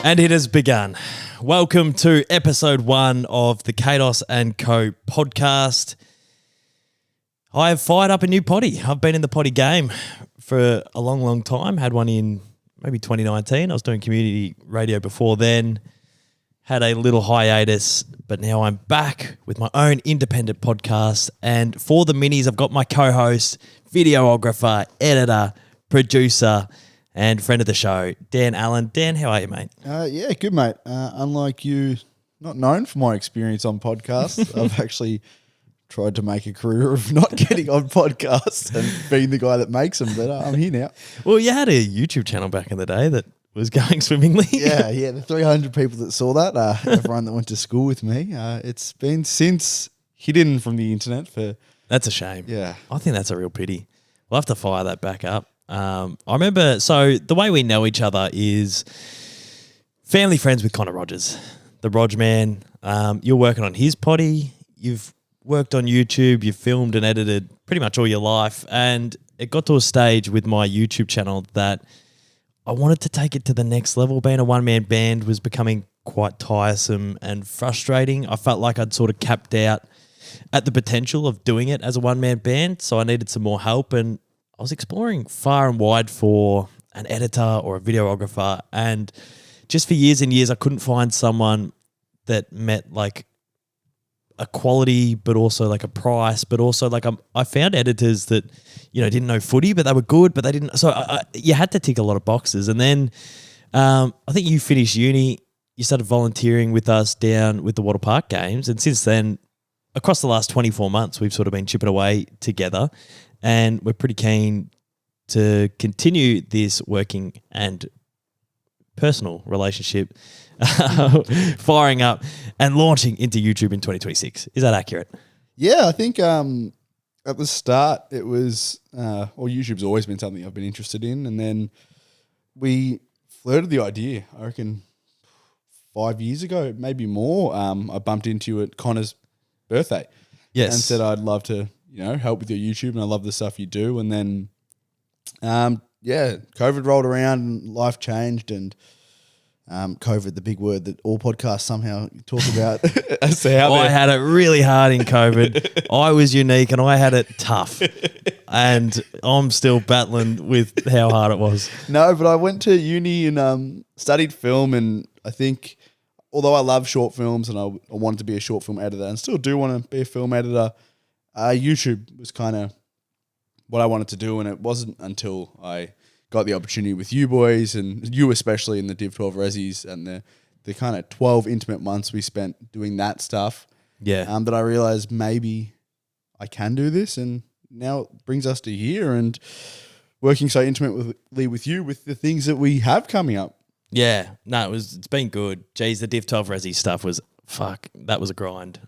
And it has begun. Welcome to episode 1 of the Cados and Co podcast. I have fired up a new potty. I've been in the potty game for a long, long time. Had one in maybe 2019. I was doing community radio before then. Had a little hiatus, but now I'm back with my own independent podcast. And for the minis, I've got my co-host, videographer, editor, producer, and friend of the show, Dan Allen. Dan, how are you, mate? Yeah, good, mate. Unlike you, not known for my experience on podcasts, I've actually tried to make a career of not getting on podcasts and being the guy that makes them, but I'm here now. Well, you had a YouTube channel back in the day that was going swimmingly. Yeah, the 300 people that saw that, everyone that went to school with me. It's been since hidden from the internet for... That's a shame. Yeah. I think that's a real pity. We'll have to fire that back up. I remember, so the way we know each other is family friends with Connor Rogers, the Rog man. You're working on his potty. You've worked on YouTube. You've filmed and edited pretty much all your life. And it got to a stage with my YouTube channel that I wanted to take it to the next level. Being a one-man band was becoming quite tiresome and frustrating. I felt like I'd sort of capped out at the potential of doing it as a one-man band. So I needed some more help, and I was exploring far and wide for an editor or a videographer, and just for years and years I couldn't find someone that met like a quality but also like a price, but also like I found editors that, you know, didn't know footy but they were good, but they didn't. So you had to tick a lot of boxes. And then I think you finished uni, you started volunteering with us down with the Water Park Games, and since then, across the last 24 months, we've sort of been chipping away together. And we're pretty keen to continue this working and personal relationship firing up and launching into YouTube in 2026. Is that accurate? Yeah, I think at the start it was, YouTube's always been something I've been interested in. And then we flirted the idea, I reckon 5 years ago, maybe more. I bumped into you at Connor's birthday. Yes. And said I'd love to, help with your YouTube, and I love the stuff you do. And then, COVID rolled around and life changed, and COVID, the big word that all podcasts somehow talk about. I had it really hard in COVID. I was unique and I had it tough, and I'm still battling with how hard it was. No, but I went to uni and studied film, and I think, although I love short films and I wanted to be a short film editor and still do want to be a film editor, YouTube was kind of what I wanted to do, and it wasn't until I got the opportunity with you boys, and you especially in the Div 12 Resis and the kind of 12 intimate months we spent doing that stuff, that I realized maybe I can do this, and now it brings us to here and working so intimately with you with the things that we have coming up. Yeah, no, it's been good. Geez, the Div 12 Resi stuff was, that was a grind.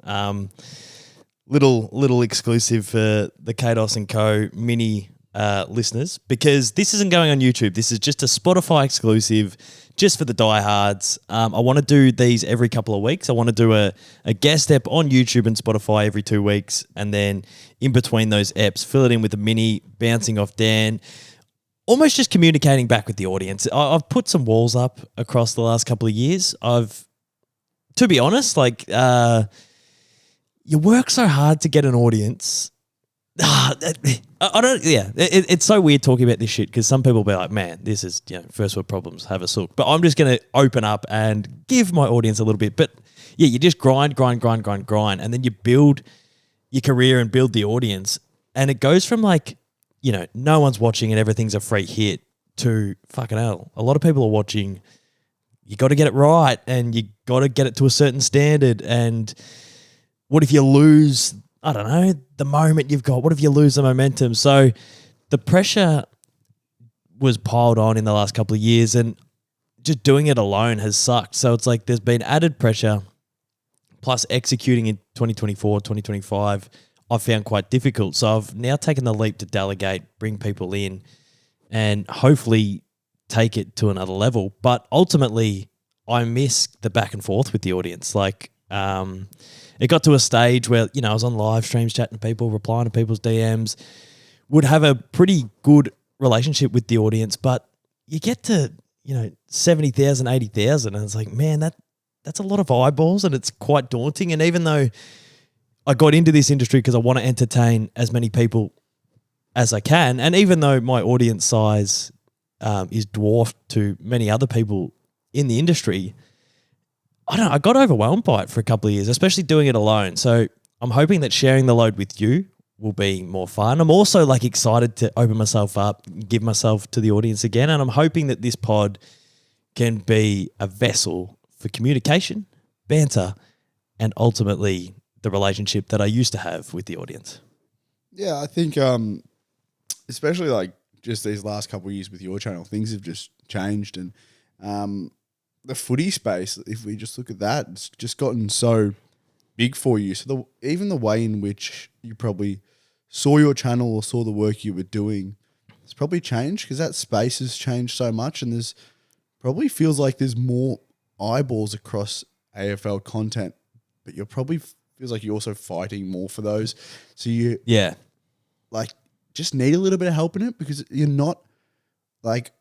Little exclusive for the Cados and Co mini listeners, because this isn't going on YouTube. This is just a Spotify exclusive just for the diehards. I want to do these every couple of weeks. I want to do a guest ep on YouTube and Spotify every 2 weeks, and then in between those eps, fill it in with a mini, bouncing off Dan, almost just communicating back with the audience. I've put some walls up across the last couple of years. To be honest, you work so hard to get an audience. It's so weird talking about this shit, because some people will be like, man, this is first world problems, have a sook. But I'm just going to open up and give my audience a little bit. But yeah, you just grind. And then you build your career and build the audience. And it goes from no one's watching and everything's a free hit to fucking hell. A lot of people are watching. You got to get it right, and you got to get it to a certain standard. And what if you lose, I don't know, the moment you've got? What if you lose the momentum? So the pressure was piled on in the last couple of years, and just doing it alone has sucked. So it's like there's been added pressure, plus executing in 2024, 2025, I found quite difficult. So I've now taken the leap to delegate, bring people in, and hopefully take it to another level. But ultimately, I miss the back and forth with the audience. It got to a stage where, I was on live streams chatting to people, replying to people's DMs, would have a pretty good relationship with the audience, but you get to 70,000, 80,000. And it's like, man, that's a lot of eyeballs and it's quite daunting. And even though I got into this industry because I want to entertain as many people as I can, and even though my audience size is dwarfed to many other people in the industry, I got overwhelmed by it for a couple of years, especially doing it alone. So I'm hoping that sharing the load with you will be more fun. I'm also like excited to open myself up, give myself to the audience again. And I'm hoping that this pod can be a vessel for communication, banter, and ultimately the relationship that I used to have with the audience. Yeah, I think especially like just these last couple of years with your channel, things have just changed. And the footy space, if we just look at that, it's just gotten so big for you. So even the way in which you probably saw your channel or saw the work you were doing, it's probably changed because that space has changed so much, and there's probably feels like there's more eyeballs across AFL content, but you're probably feels like you're also fighting more for those. So you like just need a little bit of help in it, because you're not like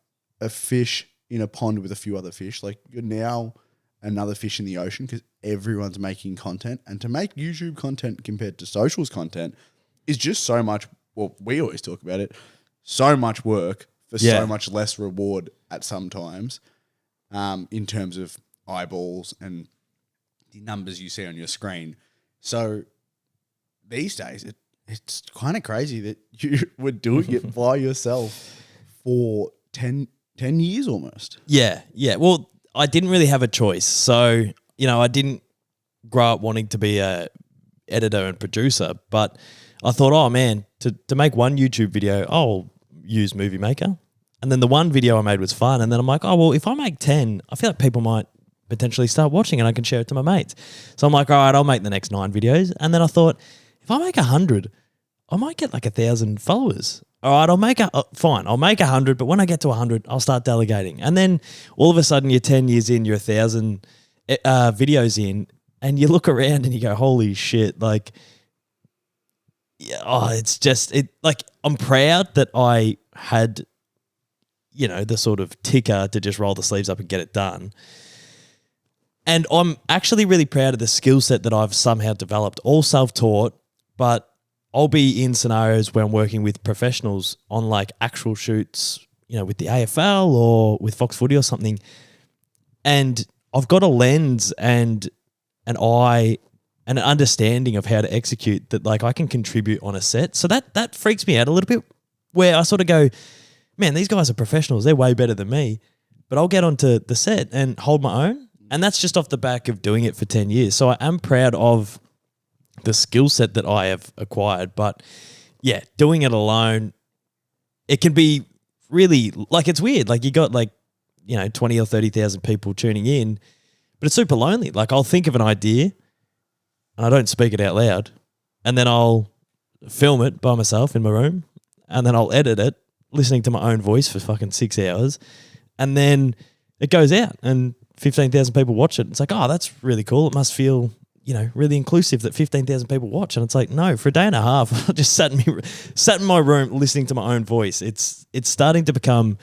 a fish in a pond with a few other fish. Like you're now another fish in the ocean because everyone's making content, and to make YouTube content compared to socials content is just so much. Well, we always talk about it. So much work for so much less reward at some times, in terms of eyeballs and the numbers you see on your screen. So these days, it's kind of crazy that you were doing it by yourself for 10 years almost. Yeah. Well, I didn't really have a choice. So, I didn't grow up wanting to be a editor and producer, but I thought, oh man, to make one YouTube video, I'll use Movie Maker. And then the one video I made was fun. And then I'm like, oh, well, if I make 10, I feel like people might potentially start watching and I can share it to my mates. So I'm like, all right, I'll make the next 9 videos. And then I thought, if I make 100, I might get like 1,000 followers. All right, I'll make 100, but when I get to 100, I'll start delegating. And then all of a sudden you're 10 years in, you're 1,000 videos in, and you look around and you go, holy shit, like, it's just, like, I'm proud that I had, the sort of ticker to just roll the sleeves up and get it done. And I'm actually really proud of the skill set that I've somehow developed, all self-taught, but I'll be in scenarios where I'm working with professionals on like actual shoots, with the AFL or with Fox Footy or something. And I've got a lens and an eye and an understanding of how to execute that, like, I can contribute on a set. So that freaks me out a little bit, where I sort of go, man, these guys are professionals. They're way better than me. But I'll get onto the set and hold my own. And that's just off the back of doing it for 10 years. So I am proud of the skill set that I have acquired. But yeah, doing it alone, it can be really, like, it's weird. Like, you got 20 or 30,000 people tuning in, but it's super lonely. Like, I'll think of an idea and I don't speak it out loud, and then I'll film it by myself in my room, and then I'll edit it listening to my own voice for fucking 6 hours, and then it goes out and 15,000 people watch it. It's like, oh, that's really cool. It must feel, really inclusive that 15,000 people watch. And it's like, no, for a day and a half, I just sat in my room listening to my own voice. It's starting to become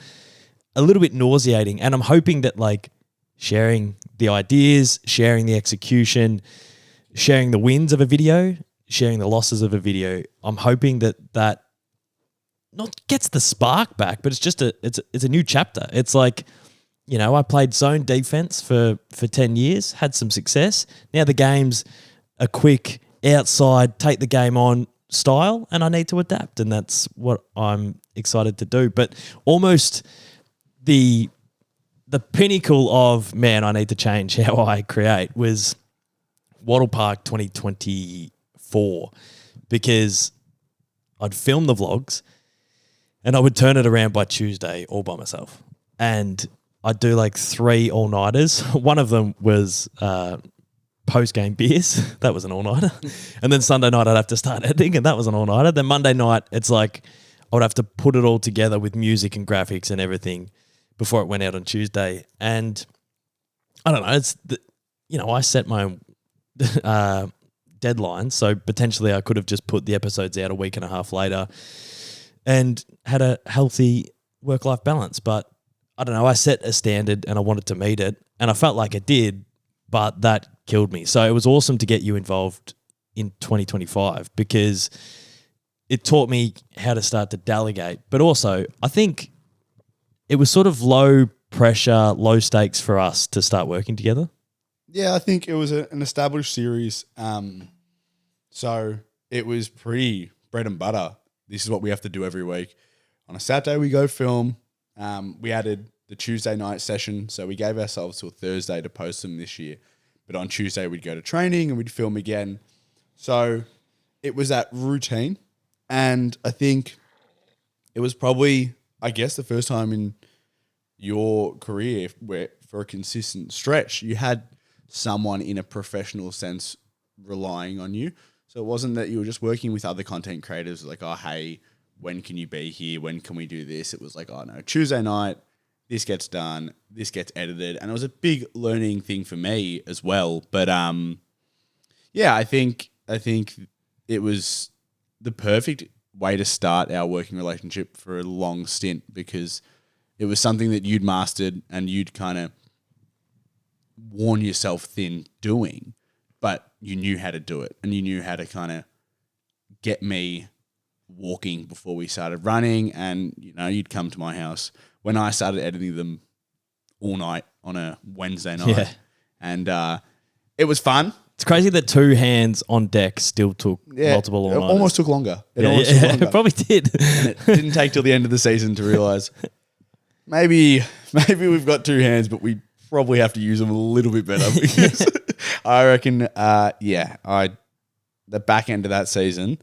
a little bit nauseating. And I'm hoping that, like, sharing the ideas, sharing the execution, sharing the wins of a video, sharing the losses of a video, I'm hoping that not gets the spark back, but it's just it's a new chapter. It's like, I played zone defense for 10 years, had some success. Now the game's a quick outside, take the game on style, and I need to adapt, and that's what I'm excited to do. But almost the pinnacle of, man, I need to change how I create was Wattle Park 2024, because I'd film the vlogs and I would turn it around by Tuesday all by myself. And I'd do like 3 all-nighters. One of them was post-game beers. That was an all-nighter. And then Sunday night I'd have to start editing, and that was an all-nighter. Then Monday night, it's like I would have to put it all together with music and graphics and everything before it went out on Tuesday. And I don't know, I set my own deadline, so potentially I could have just put the episodes out a week and a half later and had a healthy work-life balance. But I don't know, I set a standard and I wanted to meet it, and I felt like I did, but that killed me. So it was awesome to get you involved in 2025 because it taught me how to start to delegate. But also, I think it was sort of low pressure, low stakes for us to start working together. Yeah, I think it was an established series. So it was pretty bread and butter. This is what we have to do every week. On a Saturday, we go film. We added the Tuesday night session. So we gave ourselves till Thursday to post them this year. But on Tuesday, we'd go to training and we'd film again. So it was that routine. And I think it was probably, I guess, the first time in your career where for a consistent stretch, you had someone in a professional sense relying on you. So it wasn't that you were just working with other content creators like, oh, hey, when can you be here? When can we do this? It was like, oh, no, Tuesday night, this gets done, this gets edited. And it was a big learning thing for me as well. But yeah, I think it was the perfect way to start our working relationship for a long stint because it was something that you'd mastered and you'd kind of worn yourself thin doing, but you knew how to do it and you knew how to kind of get me walking before we started running. And, you know, you'd come to my house when I started editing them all night on a Wednesday night. Yeah. And it was fun. It's crazy that 2 hands on deck still took multiple all-nighters. It almost took longer. It probably did. And it didn't take till the end of the season to realize maybe we've got 2 hands, but we probably have to use them a little bit better. Because I reckon, the back end of that season,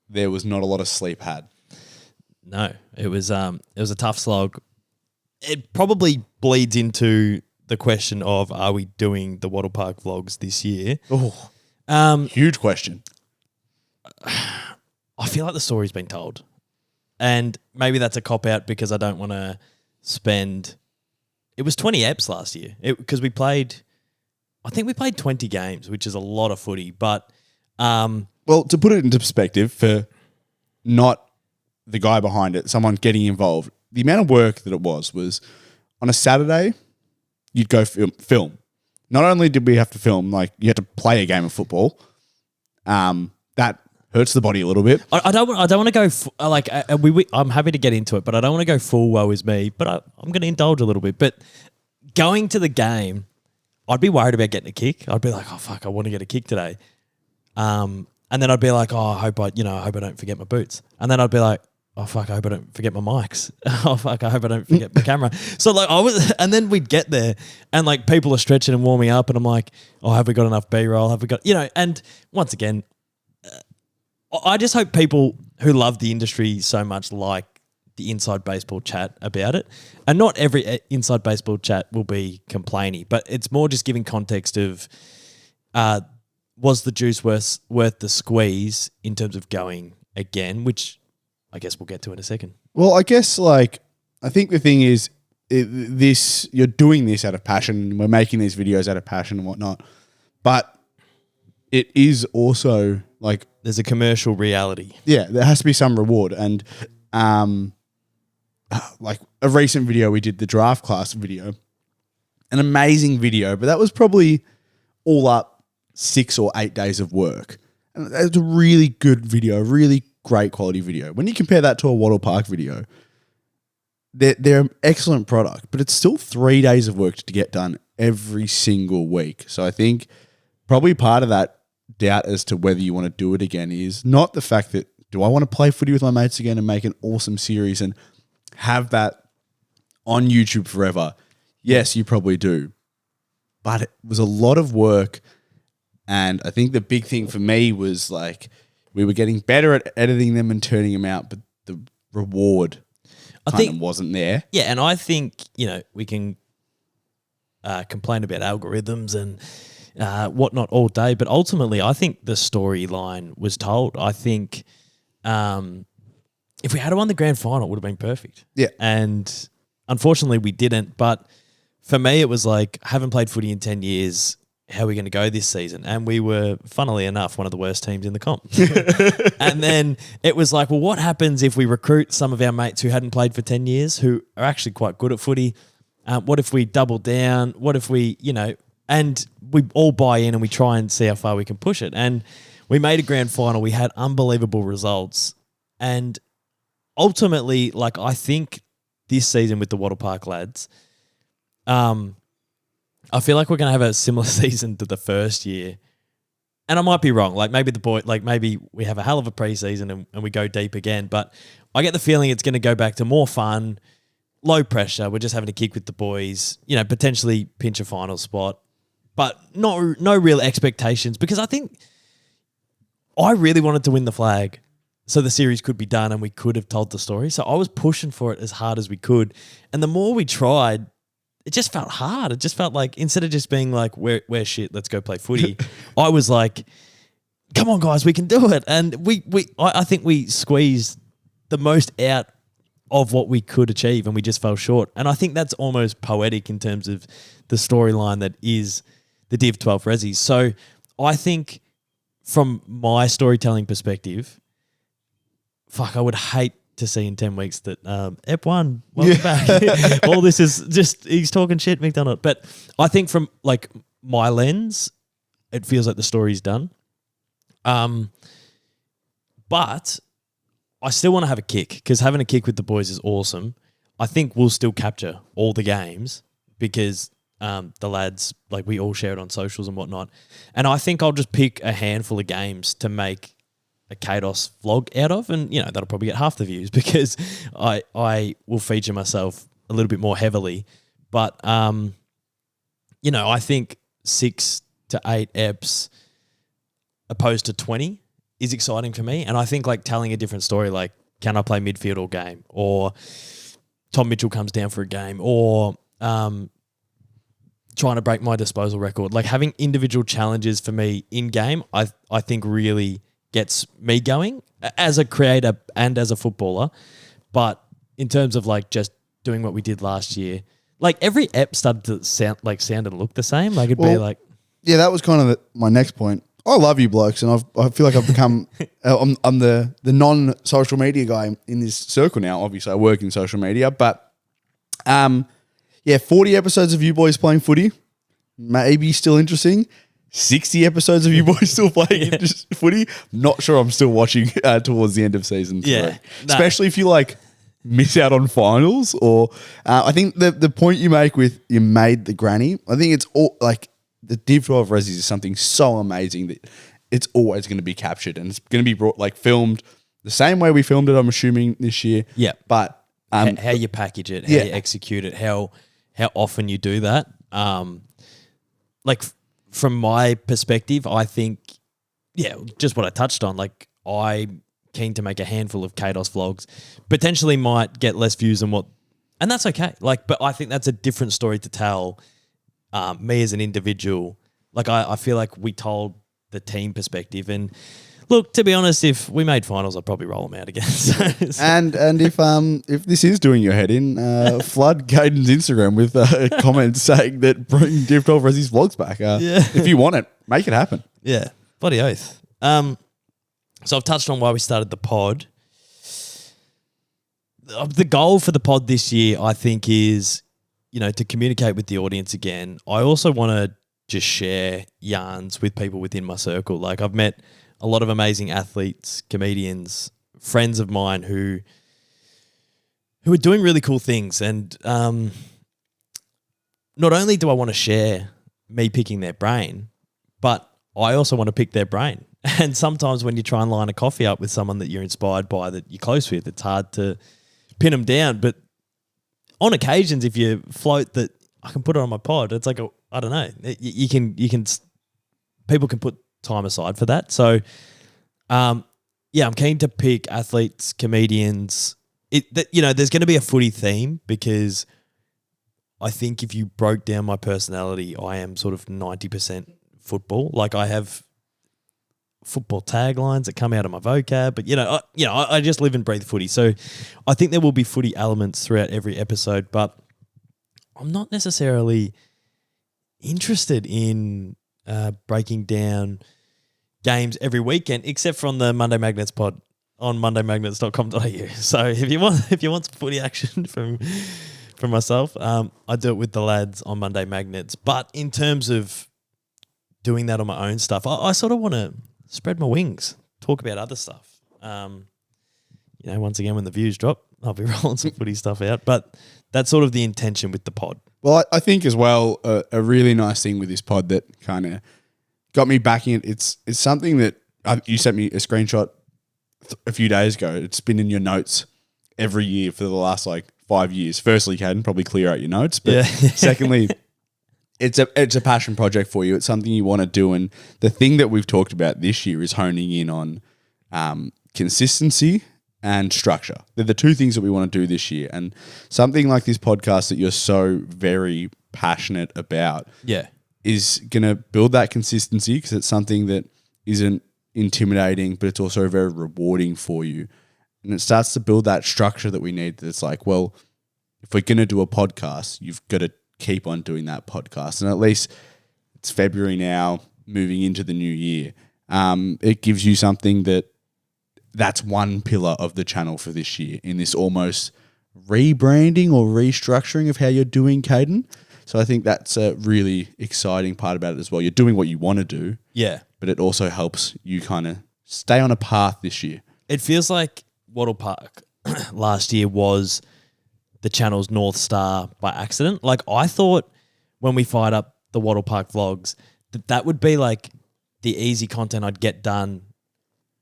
there was not a lot of sleep had. No, it was a tough slog. It probably bleeds into the question of, are we doing the Wattle Park vlogs this year? Oh, huge question. I feel like the story's been told. And maybe that's a cop-out because I don't want to spend... It was 20 eps last year because we played 20 games, which is a lot of footy. But... well, to put it into perspective for not the guy behind it, someone getting involved, the amount of work that it was on a Saturday... You'd go film. Not only did we have to film, like you had to play a game of football. That hurts the body a little bit. I don't want to go I'm happy to get into it, but I don't want to go full woe is me. But I'm going to indulge a little bit. But going to the game, I'd be worried about getting a kick. I'd be like, oh fuck, I want to get a kick today. And then I'd be like, oh, I hope I don't forget my boots. And then I'd be like, oh fuck, I hope I don't forget my mics. Oh fuck, I hope I don't forget my camera. So like and then we'd get there and like people are stretching and warming up and I'm like, oh, have we got enough B-roll? Have we got, and once again, I just hope people who love the industry so much like the Inside Baseball chat about it. And not every Inside Baseball chat will be complainy, but it's more just giving context of, was the juice worth the squeeze in terms of going again, which I guess we'll get to in a second. Well, I guess I think the thing is you're doing this out of passion. We're making these videos out of passion and whatnot, but it is also like there's a commercial reality. Yeah, there has to be some reward. And like a recent video we did, the draft class video, an amazing video, but that was probably all up 6 or 8 days of work. And it's a really good video, really great quality video. When you compare that to a Wattle Park video, they're an excellent product, but it's still 3 days of work to get done every single week. So I think probably part of that doubt as to whether you want to do it again is not the fact that, do I want to play footy with my mates again and make an awesome series and have that on YouTube forever? Yes, you probably do. But it was a lot of work. And I think the big thing for me was like, we were getting better at editing them and turning them out, but the reward wasn't there. Yeah, and I think, we can complain about algorithms and whatnot all day, but ultimately I think the storyline was told. I think if we had won the grand final, it would have been perfect. Yeah. And unfortunately we didn't, but for me it was like, I haven't played footy in 10 years. how are we going to go this season? And we were, funnily enough, one of the worst teams in the comp. And then it was like, well, what happens if we recruit some of our mates who hadn't played for 10 years, who are actually quite good at footy? What if we double down? What if we, and we all buy in and we try and see how far we can push it? And we made a grand final. We had unbelievable results. And ultimately, like, I think this season with the Wattle Park lads, I feel like we're going to have a similar season to the first year. And I might be wrong. Like maybe we have a hell of a preseason and we go deep again. But I get the feeling it's going to go back to more fun, low pressure. We're just having to kick with the boys, potentially pinch a final spot, but no real expectations, because I think I really wanted to win the flag so the series could be done and we could have told the story. So I was pushing for it as hard as we could. And the more we tried, it just felt hard. It just felt like, instead of just being like, we're shit, let's go play footy, I was like, come on, guys, we can do it. And I think we squeezed the most out of what we could achieve, and we just fell short. And I think that's almost poetic in terms of the storyline that is the Div 12 Rezzies. So I think from my storytelling perspective, I would hate to see in 10 weeks that Ep 1, welcome back. All this is just, he's talking shit, McDonald. But I think from like my lens, it feels like the story's done. But I still want to have a kick, because having a kick with the boys is awesome. I think we'll still capture all the games because the lads, like, we all share it on socials and whatnot. And I think I'll just pick a handful of games to make a Cados vlog out of, and that'll probably get half the views because I will feature myself a little bit more heavily. But I think 6 to 8 eps opposed to 20 is exciting for me. And I think like telling a different story, like, can I play midfield all game, or Tom Mitchell comes down for a game, or trying to break my disposal record, like having individual challenges for me in game, I think really gets me going as a creator and as a footballer. But in terms of like just doing what we did last year, like every ep started to sound and look the same. Like it'd be like, yeah, that was kind of my next point. I love you blokes, and I feel like I've become I'm the non-social media guy in this circle now. Obviously, I work in social media, but 40 episodes of you boys playing footy, maybe still interesting. 60 episodes of you boys still playing footy. Not sure I'm still watching towards the end of season 3. Especially if you like miss out on finals, or I think the point you make with you made the granny, I think it's all like the Div 12 Rezzies is something so amazing that it's always going to be captured, and it's going to be filmed the same way we filmed it, I'm assuming, this year. Yeah. But how you package it, how you execute it, how often you do that. From my perspective, I think, just what I touched on, like I'm keen to make a handful of Cados vlogs, potentially might get less views than and that's okay. Like, but I think that's a different story to tell. Me as an individual, like I feel like we told the team perspective, and look, to be honest, if we made finals, I'd probably roll them out again. And if this is doing your head in, flood Caden's Instagram with a comment saying that bring Div 12 Rezzies vlogs back. If you want it, make it happen. Yeah, bloody oath. So I've touched on why we started the pod. The goal for the pod this year, I think, is to communicate with the audience again. I also want to just share yarns with people within my circle. Like, I've met a lot of amazing athletes, comedians, friends of mine who are doing really cool things. And not only do I want to share me picking their brain, but I also want to pick their brain. And sometimes when you try and line a coffee up with someone that you're inspired by, that you're close with, it's hard to pin them down. But on occasions, if you float that I can put it on my pod, it's like, I don't know, you can, people can put time aside for that. So, I'm keen to pick athletes, comedians. There's going to be a footy theme, because I think if you broke down my personality, I am sort of 90% football. Like, I have football taglines that come out of my vocab, but I just live and breathe footy. So I think there will be footy elements throughout every episode, but I'm not necessarily interested in breaking down games every weekend, except from the Monday Magnets pod on mondaymagnets.com.au. So if you want some footy action from myself, I do it with the lads on Monday Magnets. But in terms of doing that on my own stuff, I sort of want to spread my wings, talk about other stuff. Once again, when the views drop, I'll be rolling some footy stuff out. But that's sort of the intention with the pod. Well, I think as well, a really nice thing with this pod that kind of got me back in, it's something that you sent me a screenshot a few days ago. It's been in your notes every year for the last 5 years. Firstly, Caden, probably clear out your notes. But secondly, it's a passion project for you. It's something you want to do. And the thing that we've talked about this year is honing in on consistency and structure. They're the two things that we want to do this year. And something like this podcast that you're so very passionate about is going to build that consistency, because it's something that isn't intimidating, but it's also very rewarding for you. And it starts to build that structure that we need. That's like, well, if we're going to do a podcast, you've got to keep on doing that podcast. And at least it's February now, moving into the new year. It gives you something that's one pillar of the channel for this year, in this almost rebranding or restructuring of how you're doing, Caden. So I think that's a really exciting part about it as well. You're doing what you want to do. Yeah. But it also helps you kind of stay on a path this year. It feels like Wattle Park last year was the channel's North Star by accident. Like, I thought when we fired up the Wattle Park vlogs that would be like the easy content I'd get done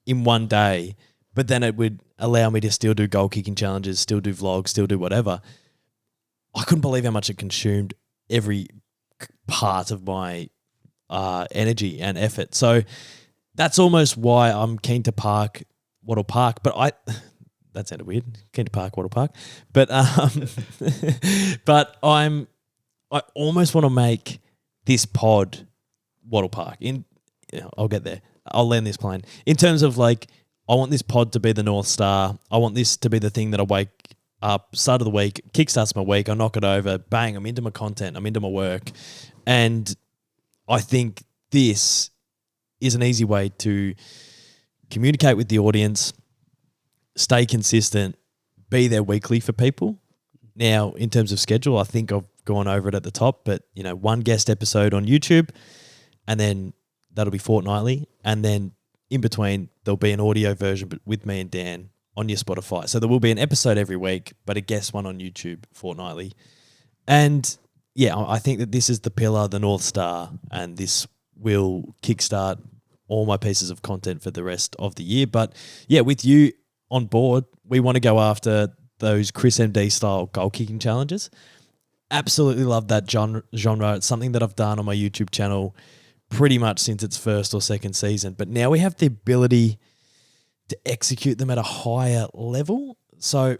in one day, but then it would allow me to still do goal kicking challenges, still do vlogs, still do whatever. I couldn't believe how much it consumed every part of my energy and effort. So that's almost why I'm keen to park Wattle Park. But that sounded weird. Keen to park Wattle Park. But but I almost want to make this pod Wattle Park. I'll get there. I'll land this plane. In terms of I want this pod to be the North Star. I want this to be the thing that I wake up, start of the week, kickstarts my week, I knock it over, bang, I'm into my content, I'm into my work. And I think this is an easy way to communicate with the audience, stay consistent, be there weekly for people. Now, in terms of schedule, I think I've gone over it at the top, but, one guest episode on YouTube, and then that'll be fortnightly. And then in between, there'll be an audio version with me and Dan on your Spotify. So there will be an episode every week, but a guest one on YouTube fortnightly. And yeah, I think that this is the pillar, the North Star, and this will kickstart all my pieces of content for the rest of the year. But yeah, with you on board, we want to go after those Chris MD style goal kicking challenges. Absolutely love that genre. It's something that I've done on my YouTube channel pretty much since its first or second season. But now we have the ability to execute them at a higher level. So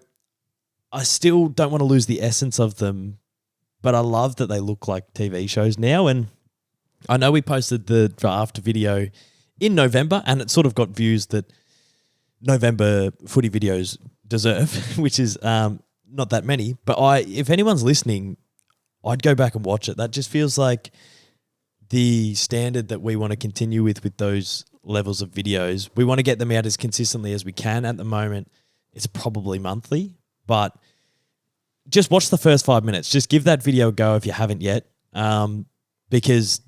I still don't want to lose the essence of them, but I love that they look like TV shows now. And I know we posted the draft video in November, and it sort of got views that November footy videos deserve, which is not that many. But if anyone's listening, I'd go back and watch it. That just feels like the standard that we want to continue with those levels of videos. We want to get them out as consistently as we can. At the moment, it's probably monthly, but just watch the first 5 minutes. Just give that video a go if you haven't yet, because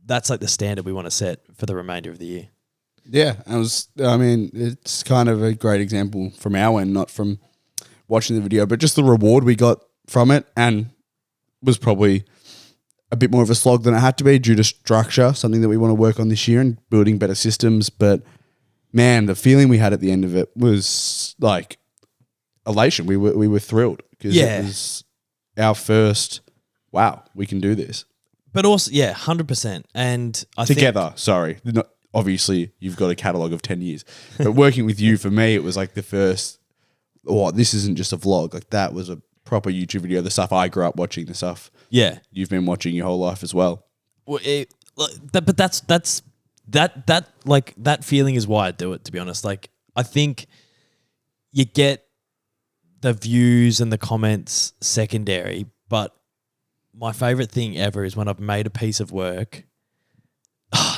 that's like the standard we want to set for the remainder of the year. Yeah, it's kind of a great example from our end, not from watching the video, but just the reward we got from it, and was probably a bit more of a slog than it had to be due to structure, something that we want to work on this year and building better systems. But man, the feeling we had at the end of it was like elation. We were thrilled because it was our first, wow, we can do this. But also, 100%. And I together, sorry. Obviously, you've got a catalogue of 10 years. But working with you, for me, it was like the first, this isn't just a vlog. Like, that was a proper YouTube video, the stuff I grew up watching, the stuff you've been watching your whole life as well. Well, that feeling is why I do it, to be honest. Like, I think you get the views and the comments secondary, but my favorite thing ever is when I've made a piece of work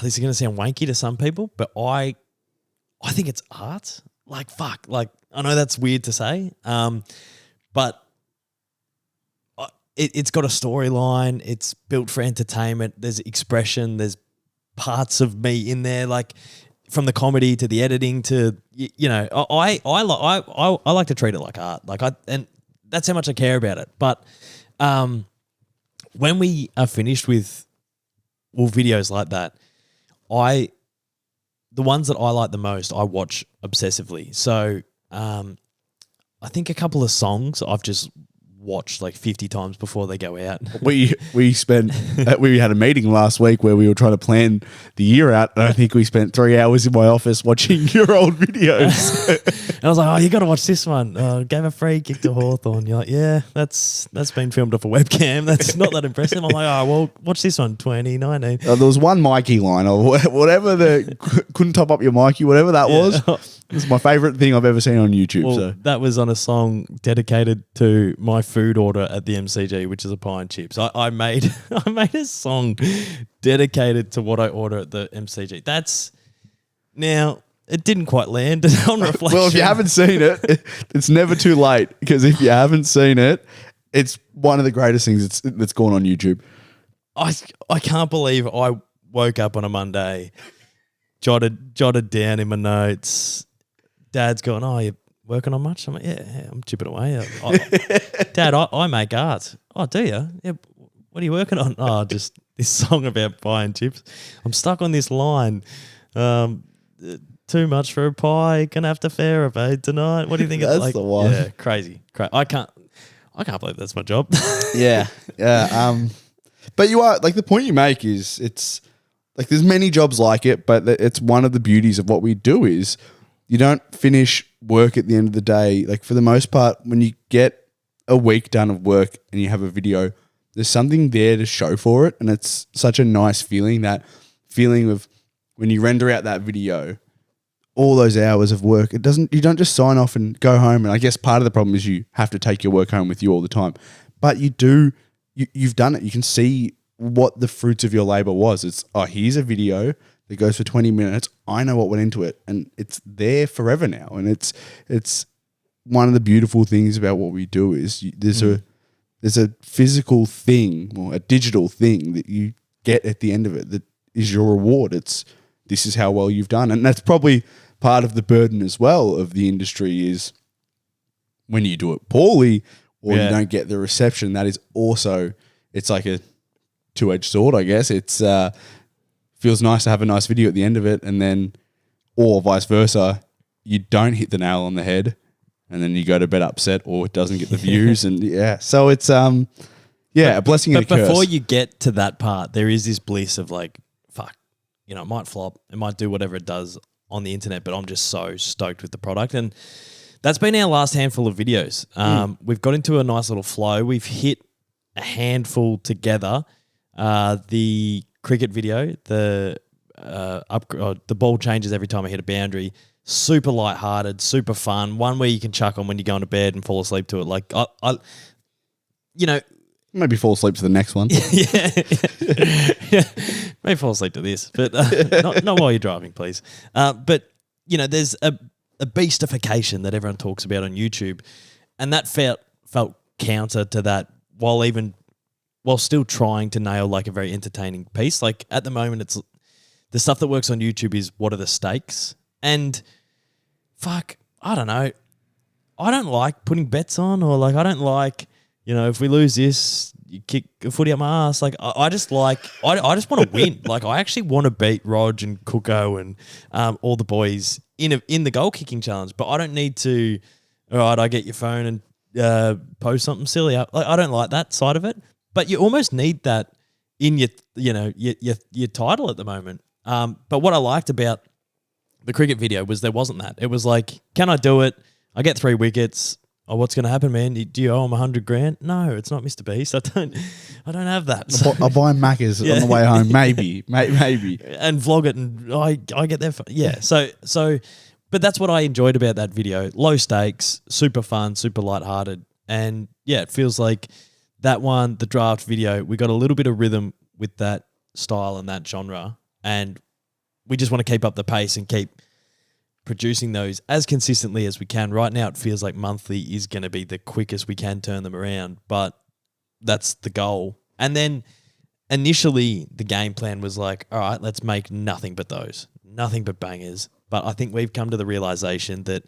this is going to sound wanky to some people, but I think it's art. Like, fuck. Like, I know that's weird to say, but it's got a storyline. It's built for entertainment. There's expression. There's parts of me in there, like from the comedy to the editing to, I like to treat it like art. And that's how much I care about it. But when we are finished with videos like that, the ones that I like the most, I watch obsessively. So I think a couple of songs I've just watched like 50 times before they go out. We had a meeting last week where we were trying to plan the year out, and I think we spent 3 hours in my office watching your old videos. And I was like, oh, you got to watch this one. Gave a free kick to Hawthorn. You're like, yeah, that's been filmed off a webcam. That's not that impressive. I'm like, oh, well, watch this one, 2019. There was one Mikey line or whatever, couldn't top up your Mikey, whatever that was. It's my favourite thing I've ever seen on YouTube. Well, so that was on a song dedicated to my food order at the MCG, which is a pie and chips. I made a song dedicated to what I order at the MCG. Now it didn't quite land on reflection. Well, if you haven't seen it, it's never too late, because if you haven't seen it, it's one of the greatest things that's gone on YouTube. I can't believe I woke up on a Monday, jotted down in my notes. Dad's going, oh, you working on much? I'm like, yeah, I'm chipping away. Dad, I make art. Oh, do you? Yeah. What are you working on? Oh, just this song about pie and chips. I'm stuck on this line. Too much for a pie. Gonna have to fare a bait tonight. What do you think? That's like, the one. Yeah, crazy. I can't believe that's my job. Yeah. But you are, like, the point you make is, it's like there's many jobs like it, but it's one of the beauties of what we do is you don't finish work at the end of the day. Like, for the most part, when you get a week done of work and you have a video, there's something there to show for it. And it's such a nice feeling, that feeling of when you render out that video, all those hours of work, you don't just sign off and go home. And I guess part of the problem is you have to take your work home with you all the time. But you've done it. You can see what the fruits of your labor was. It's, oh, here's a video that goes for 20 minutes. I know what went into it, and it's there forever now. And it's one of the beautiful things about what we do is there's a physical thing, or a digital thing, that you get at the end of it that is your reward. This is how well you've done. And that's probably part of the burden as well of the industry, is when you do it poorly or you don't get the reception. That is also, it's like a two-edged sword, I guess. It's feels nice to have a nice video at the end of it, and then, or vice versa, you don't hit the nail on the head, and then you go to bed upset, or it doesn't get the views, and so it's a blessing and a curse. But before you get to that part, there is this bliss of like, fuck, it might flop, it might do whatever it does on the internet, but I'm just so stoked with the product. And that's been our last handful of videos. We've got into a nice little flow. We've hit a handful together. The cricket video, the ball changes every time I hit a boundary. Super lighthearted, super fun. One where you can chuck on when you're going to bed and fall asleep to it. Like maybe fall asleep to the next one. yeah. Maybe fall asleep to this, but not while you're driving, please. But there's a beastification that everyone talks about on YouTube, and that felt counter to that, while still trying to nail like a very entertaining piece. Like, at the moment, it's the stuff that works on YouTube is, what are the stakes? And fuck, I don't know. I don't like putting bets on, or like, I don't like, if we lose this, you kick a footy up my ass. Like, I just want to win. Like, I actually want to beat Rog and Cooko and all the boys in the goal kicking challenge, but I don't need to, all right, I get your phone and post something silly. I don't like that side of it. But you almost need that in your title at the moment. But what I liked about the cricket video was there wasn't that. It was like, can I do it? I get 3 wickets. Oh, what's going to happen, man? Do you owe him $100,000? No, it's not Mr. Beast. I don't have that. So. I'll buy Macca's on the way home. Maybe. And vlog it, and I get there. So, but that's what I enjoyed about that video. Low stakes, super fun, super lighthearted. And yeah, it feels like that one, the draft video, we got a little bit of rhythm with that style and that genre. and we just want to keep up the pace and keep producing those as consistently as we can. Right now, it feels like monthly is going to be the quickest we can turn them around, but that's the goal. And then initially, the game plan was like, all right, let's make nothing but those, nothing but bangers. But I think we've come to the realization that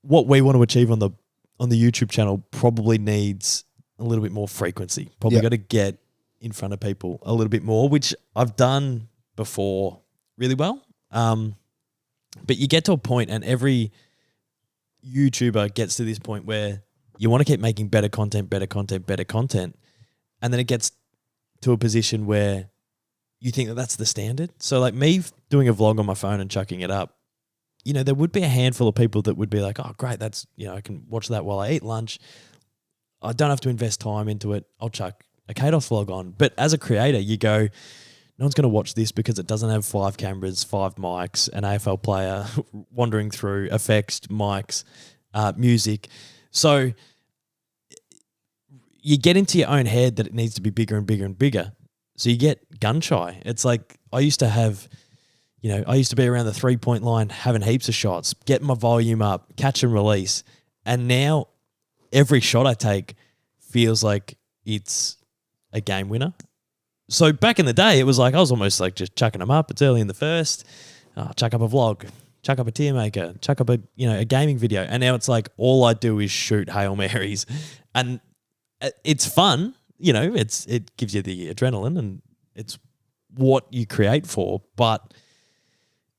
what we want to achieve on the YouTube channel probably needs a little bit more frequency. Probably got to get in front of people a little bit more, which I've done before really well. But you get to a point, and every YouTuber gets to this point where you want to keep making better content, and then it gets to a position where you think that that's the standard. So like me doing a vlog on my phone and chucking it up, you know, there would be a handful of people that would be like, oh, great, that's, you know, I can watch that while I eat lunch. I don't have to invest time into it. I'll chuck a Cados vlog on. But as a creator, you go, no one's going to watch this because it doesn't have 5 cameras, 5 mics, an AFL player wandering through, effects, mics, music. So you get into your own head that it needs to be bigger and bigger and bigger. So you get gun shy. It's like I used to have, you know, I used to be around the 3-point line having heaps of shots, getting my volume up, catch and release. And now every shot I take feels like it's a game winner. So back in the day, it was like I was almost like just chucking them up. It's early in the first. Chuck up a vlog, chuck up a tier maker, chuck up a gaming video. And now it's like all I do is shoot Hail Marys. And it's fun. You know, it gives you the adrenaline and it's what you create for, but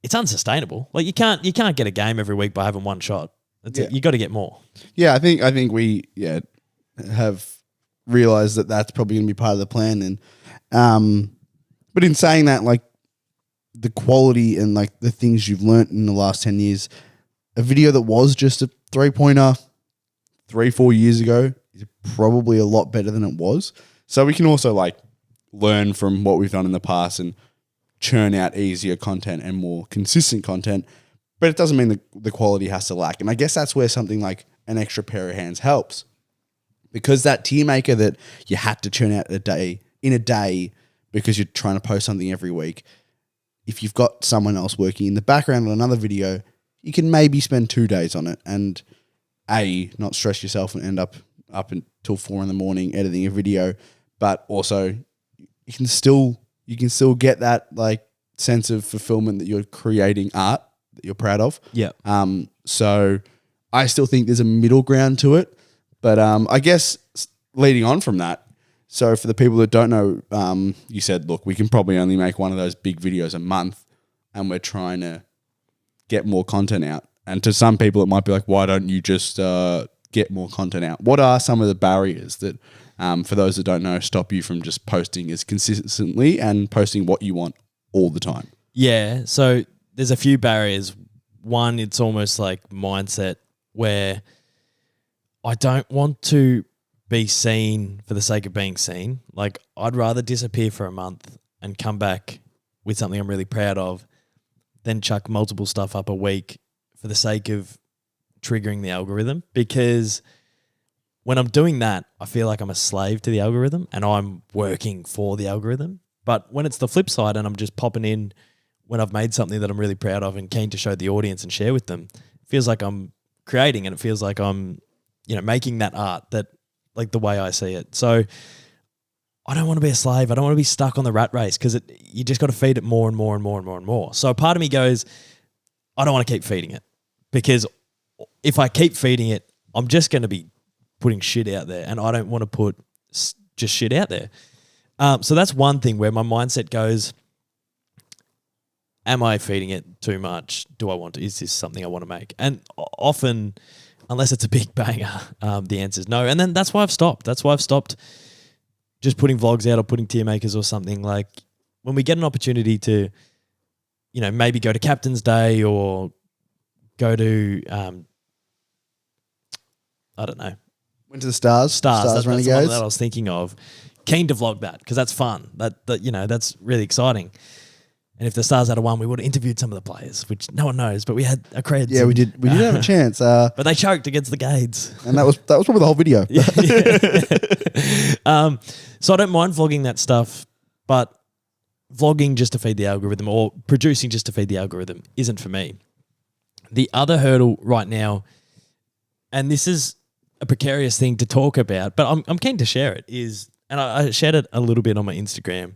it's unsustainable. Like you can't get a game every week by having one shot. You got to get more. Yeah, I think we have realized that that's probably going to be part of the plan. And but in saying that, like the quality and like the things you've learnt in the last 10 years, a video that was just a 3-pointer 3-4 years ago is probably a lot better than it was. So we can also like learn from what we've done in the past and churn out easier content and more consistent content. But it doesn't mean the quality has to lack. And I guess that's where something like an extra pair of hands helps. Because that tier maker that you had to churn out in a day because you're trying to post something every week, if you've got someone else working in the background on another video, you can maybe spend 2 days on it and not stress yourself and end up until 4 a.m. editing a video, but also you can still get that like sense of fulfillment that you're creating art that you're proud of. Yeah. So I still think there's a middle ground to it, but I guess leading on from that, so for the people that don't know, you said, look, we can probably only make one of those big videos a month, and we're trying to get more content out. And to some people, it might be like, why don't you just get more content out? What are some of the barriers that, for those that don't know, stop you from just posting as consistently and posting what you want all the time? Yeah, so there's a few barriers. One, it's almost like mindset where I don't want to be seen for the sake of being seen. Like I'd rather disappear for a month and come back with something I'm really proud of than chuck multiple stuff up a week for the sake of triggering the algorithm. Because when I'm doing that, I feel like I'm a slave to the algorithm and I'm working for the algorithm. But when it's the flip side and I'm just popping in when I've made something that I'm really proud of and keen to show the audience and share with them, it feels like I'm creating and it feels like I'm, making that art that like the way I see it. So I don't want to be a slave. I don't want to be stuck on the rat race because you just got to feed it more and more and more and more and more. So part of me goes, I don't want to keep feeding it because if I keep feeding it, I'm just going to be putting shit out there and I don't want to put just shit out there. So that's one thing where my mindset goes, am I feeding it too much? Is this something I want to make? And often, unless it's a big banger, the answer is no. And then that's why I've stopped. That's why I've stopped just putting vlogs out or putting tier makers or something. Like when we get an opportunity to, maybe go to Captain's Day or go to, I don't know. Went to the Stars. That's the one that I was thinking of. Keen to vlog that because that's fun. That's really exciting. And if the Stars had won, we would have interviewed some of the players, which no one knows, but we had a creds. Yeah, we did. We did have a chance. But they choked against the Cados. And that was probably the whole video. So I don't mind vlogging that stuff, but vlogging just to feed the algorithm or producing just to feed the algorithm isn't for me. The other hurdle right now, and this is a precarious thing to talk about, but I'm keen to share it, is, and I shared it a little bit on my Instagram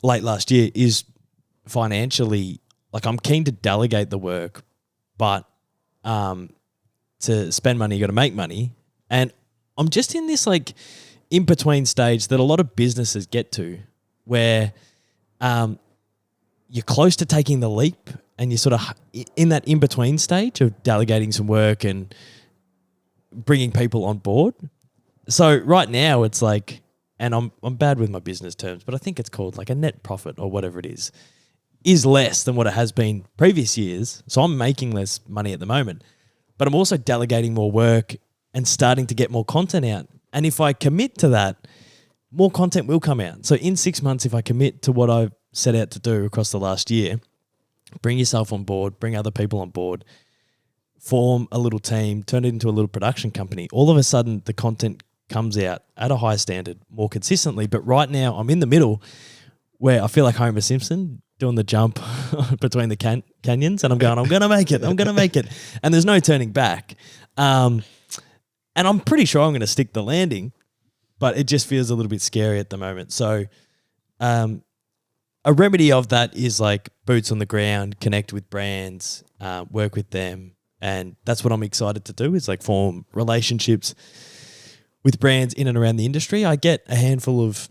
late last year, is financially, like I'm keen to delegate the work, but to spend money, you got to make money. And I'm just in this like in-between stage that a lot of businesses get to where you're close to taking the leap and you're sort of in that in-between stage of delegating some work and bringing people on board. So right now it's like, and I'm bad with my business terms, but I think it's called like a net profit or whatever it is less than what it has been previous years. So I'm making less money at the moment, but I'm also delegating more work and starting to get more content out. And if I commit to that, more content will come out. So in 6 months, if I commit to what I've set out to do across the last year, bring yourself on board, bring other people on board, form a little team, turn it into a little production company, all of a sudden the content comes out at a high standard more consistently. But right now I'm in the middle where I feel like Homer Simpson doing the jump between the canyons, and I'm going to make it. And there's no turning back. And I'm pretty sure I'm going to stick the landing, but it just feels a little bit scary at the moment. So a remedy of that is like boots on the ground, connect with brands, work with them. And that's what I'm excited to do, is like form relationships with brands in and around the industry. I get a handful of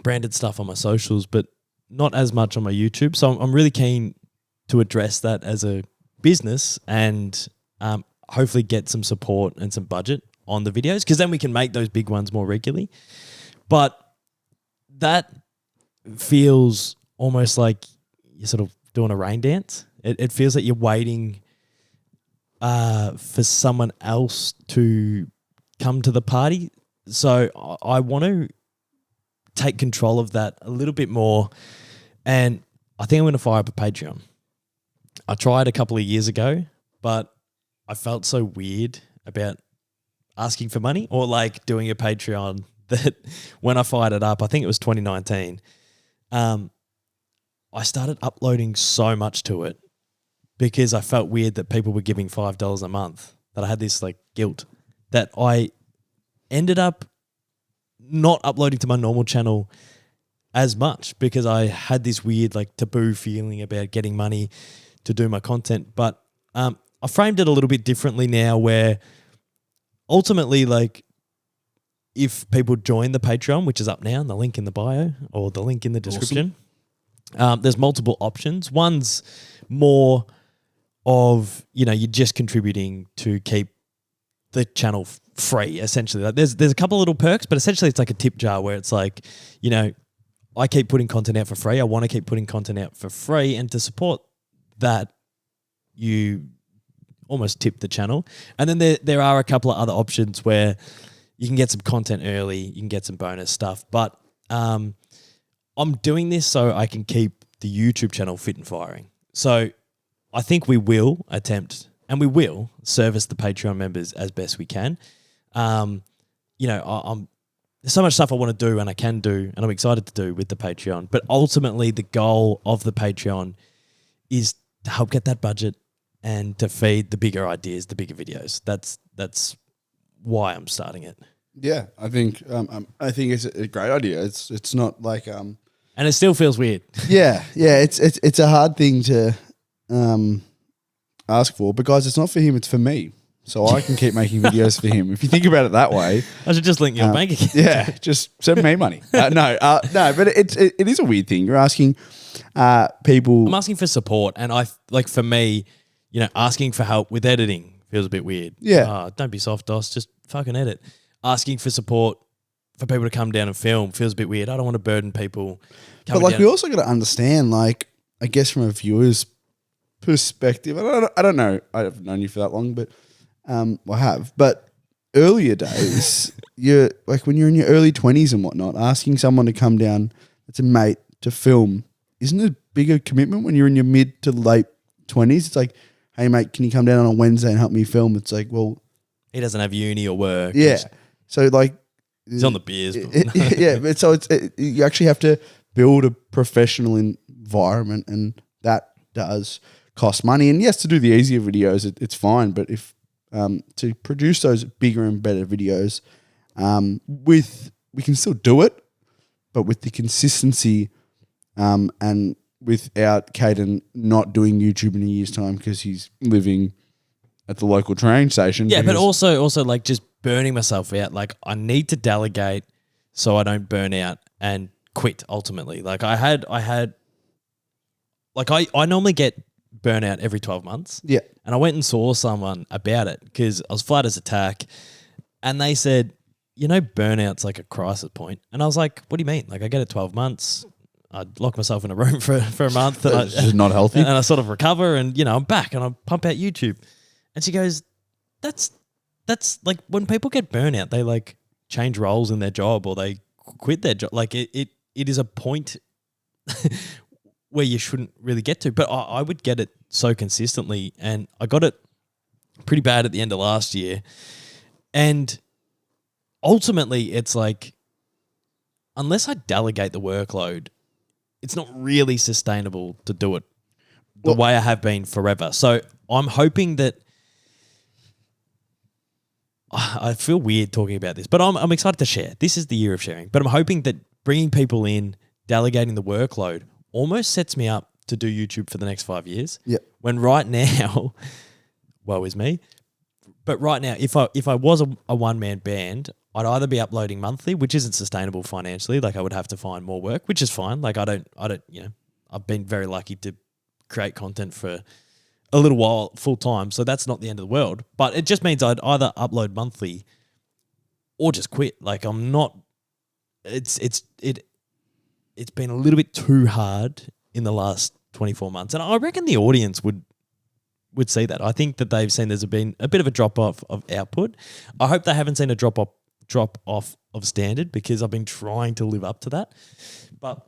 branded stuff on my socials, but not as much on my YouTube. So I'm really keen to address that as a business and hopefully get some support and some budget on the videos, because then we can make those big ones more regularly. But that feels almost like you're sort of doing a rain dance. It feels like you're waiting for someone else to come to the party. So I want to take control of that a little bit more, and I think I'm going to fire up a Patreon. I tried a couple of years ago, but I felt so weird about asking for money or like doing a Patreon that when I fired it up, I think it was 2019, I started uploading so much to it because I felt weird that people were giving $5 a month, that I had this like guilt that I ended up not uploading to my normal channel as much because I had this weird like taboo feeling about getting money to do my content. But I framed it a little bit differently now, where ultimately, like, if people join the Patreon, which is up now, and the link in the bio or the link in the description, there's multiple options. One's more of, you're just contributing to keep the channel free, essentially. Like there's a couple of little perks, but essentially it's like a tip jar where it's like, I keep putting content out for free. I want to keep putting content out for free, and to support that, you almost tip the channel. And then there are a couple of other options where you can get some content early, you can get some bonus stuff. But I'm doing this so I can keep the YouTube channel fit and firing. So I think we will attempt, and we will service the Patreon members as best we can. There's so much stuff I want to do and I can do and I'm excited to do with the Patreon. But ultimately the goal of the Patreon is to help get that budget and to feed the bigger ideas, the bigger videos. That's why I'm starting it. Yeah, I think it's a great idea. It's not like and it still feels weird. Yeah, it's a hard thing to ask for, because it's not for him, it's for me. So I can keep making videos for him. If you think about it that way, I should just link your bank account. Yeah, just send me money. No, but it is a weird thing. You're asking people. I'm asking for support, and for me, asking for help with editing feels a bit weird. Yeah, don't be soft, Dos. Just fucking edit. Asking for support for people to come down and film feels a bit weird. I don't want to burden people. But we also got to understand, I guess from a viewer's perspective, I don't know. I've known you for that long, but. I have, but earlier days, you're like when you're in your early 20s and whatnot, asking someone to come down, that's a mate, to film, isn't it a bigger commitment when you're in your mid to late 20s? It's like, hey mate, can you come down on a Wednesday and help me film? It's like, well, he doesn't have uni or work. Yeah, so he's on the beers. Yeah, but so you actually have to build a professional environment, and that does cost money. And yes, to do the easier videos, it's fine. But if to produce those bigger and better videos, we can still do it, but with the consistency, and without Caden not doing YouTube in a year's time because he's living at the local train station. Yeah, but also like just burning myself out. Like I need to delegate so I don't burn out and quit ultimately. Like I normally get burnout every 12 months. Yeah. And I went and saw someone about it because I was flat as a tack, and they said, burnout's like a crisis point. And I was like, what do you mean? Like I get it 12 months. I lock myself in a room for a month. And It's not healthy. And I sort of recover and, I'm back and I pump out YouTube. And she goes, that's like when people get burnout, they like change roles in their job or they quit their job. Like it is a point where you shouldn't really get to. But I would get it so consistently, and I got it pretty bad at the end of last year. And ultimately, it's like, unless I delegate the workload, it's not really sustainable to do it the way I have been forever. So I'm hoping that I feel weird talking about this, but I'm excited to share. This is the year of sharing, but I'm hoping that bringing people in, delegating the workload almost sets me up to do YouTube for the next 5 years. Yeah. When right now, woe is me. But right now, if I was a one-man band, I'd either be uploading monthly, which isn't sustainable financially. Like I would have to find more work, which is fine. Like I don't, I've been very lucky to create content for a little while full time. So that's not the end of the world, but it just means I'd either upload monthly or just quit. Like I'm not, it's been a little bit too hard in the last 24 months. And I reckon the audience would see that. I think that they've seen there's been a bit of a drop off of output. I hope they haven't seen a drop off of standard, because I've been trying to live up to that. But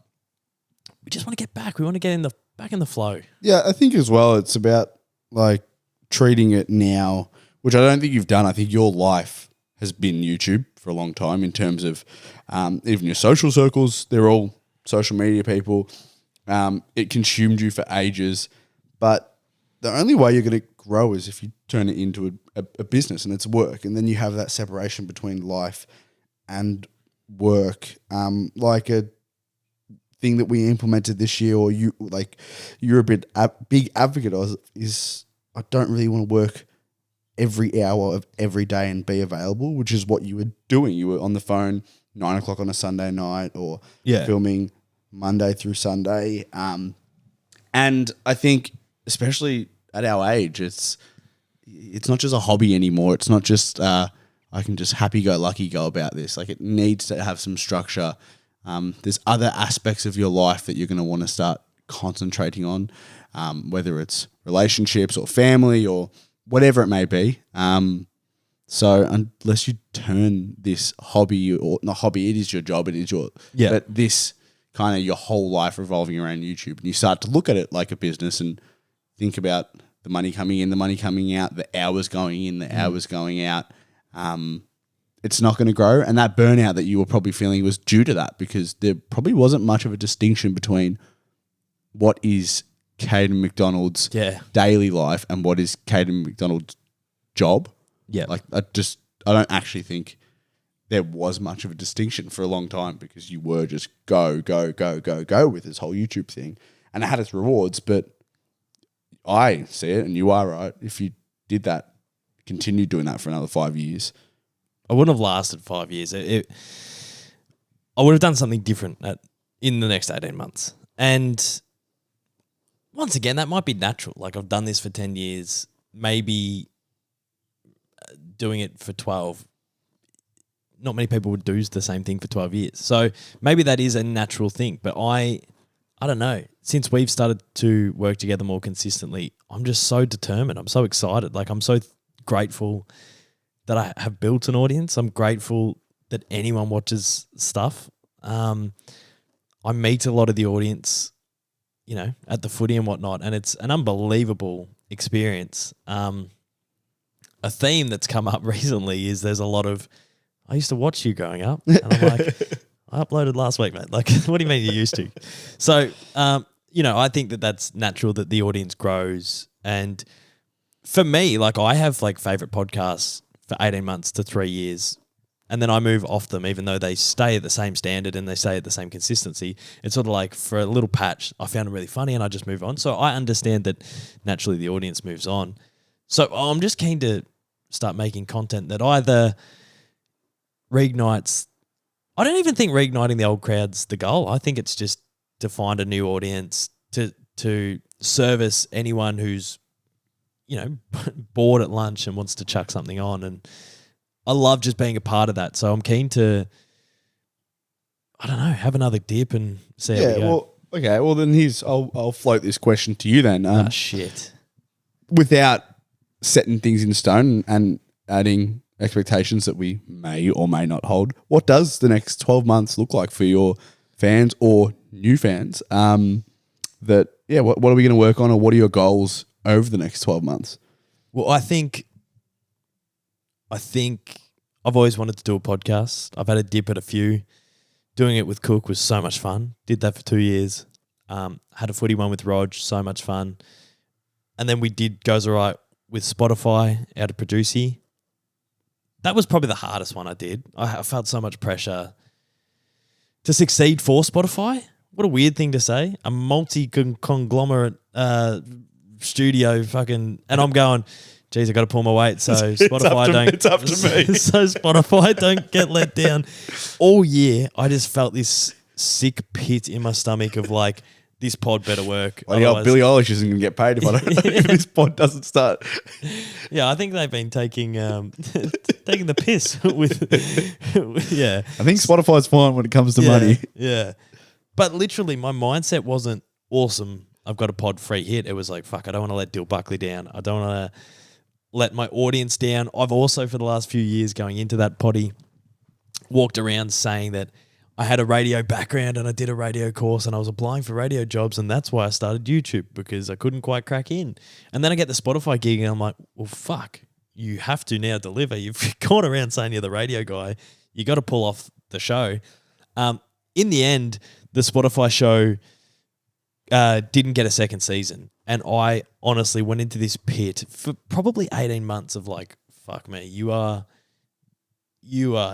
we just want to get back. We want to get back in the flow. Yeah, I think as well it's about like treating it now, which I don't think you've done. I think your life has been YouTube for a long time in terms of even your social circles. They're all social media people. It consumed you for ages, but the only way you're going to grow is if you turn it into a business and it's work, and then you have that separation between life and work. Like a thing that we implemented this year, or you're a big advocate of, is I don't really want to work every hour of every day and be available, which is what you were doing. You were on the phone 9 o'clock on a Sunday night, or filming Monday through Sunday. And I think, especially at our age, it's not just a hobby anymore. It's not just I can just happy-go-lucky go about this. Like it needs to have some structure. There's other aspects of your life that you're going to want to start concentrating on, whether it's relationships or family or whatever it may be. So unless you turn this hobby, or not hobby, it is your job, it is your, but this kind of your whole life revolving around YouTube, and you start to look at it like a business and think about the money coming in, the money coming out, the hours going in, the hours going out. It's not going to grow. And that burnout that you were probably feeling was due to that, because there probably wasn't much of a distinction between what is Caden McDonald's daily life and what is Caden McDonald's job. Yeah. Like I don't actually think there was much of a distinction for a long time, because you were just go with this whole YouTube thing, and it had its rewards. But I see it, and you are right. If you did that, continue doing that for another 5 years, I wouldn't have lasted 5 years. I would have done something different in the next 18 months. And once again, that might be natural. Like I've done this for 10 years, maybe doing it for 12. Not many people would do the same thing for 12 years. So maybe that is a natural thing. But I don't know. Since we've started to work together more consistently, I'm just so determined. I'm so excited. Like I'm so grateful that I have built an audience. I'm grateful that anyone watches stuff. I meet a lot of the audience, at the footy and whatnot, and it's an unbelievable experience. A theme that's come up recently is there's a lot of, I used to watch you growing up, and I'm like, I uploaded last week, mate. Like, what do you mean you used to? So, I think that that's natural that the audience grows. And for me, like I have like favorite podcasts for 18 months to 3 years. And then I move off them, even though they stay at the same standard and they stay at the same consistency. It's sort of like for a little patch, I found them really funny and I just move on. So I understand that naturally the audience moves on. So I'm just keen to start making content that either reignites. I don't even think reigniting the old crowd's the goal. I think it's just to find a new audience, to service anyone who's, bored at lunch and wants to chuck something on. And I love just being a part of that. So I'm keen to, I don't know, have another dip and see how we go. Well, okay. Well, then I'll float this question to you then. Shit. Without setting things in stone and adding expectations that we may or may not hold, what does the next 12 months look like for your fans or new fans? What are we going to work on, or what are your goals over the next 12 months? Well, I think I've always wanted to do a podcast. I've had a dip at a few. Doing it with Cook was so much fun. Did that for 2 years. Had a footy one with Rog, so much fun. And then we did Goes Alright with Spotify out of Producy. That was probably the hardest one I did. I felt so much pressure to succeed for Spotify. What a weird thing to say. A multi-conglomerate studio fucking... And I'm going... Geez, I got to pull my weight so Spotify it's up to me. So Spotify don't get let down. All year, I just felt this sick pit in my stomach of like, this pod better work. Well, Billie Eilish isn't going to get paid if this pod doesn't start. Yeah, I think they've been taking taking the piss with yeah. I think Spotify's fine when it comes to money. Yeah, but literally, my mindset wasn't awesome. I've got a pod free hit. It was like, fuck, I don't want to let Dill Buckley down. I don't want to let my audience down. I've also, for the last few years going into that potty, walked around saying that I had a radio background and I did a radio course and I was applying for radio jobs, and that's why I started YouTube, because I couldn't quite crack in. And then I get the Spotify gig and I'm like, well, fuck, you have to now deliver. You've gone around saying you're the radio guy. You got to pull off the show. In the end, the Spotify show didn't get a second season. And I honestly went into this pit for probably 18 months of like, fuck me, you're a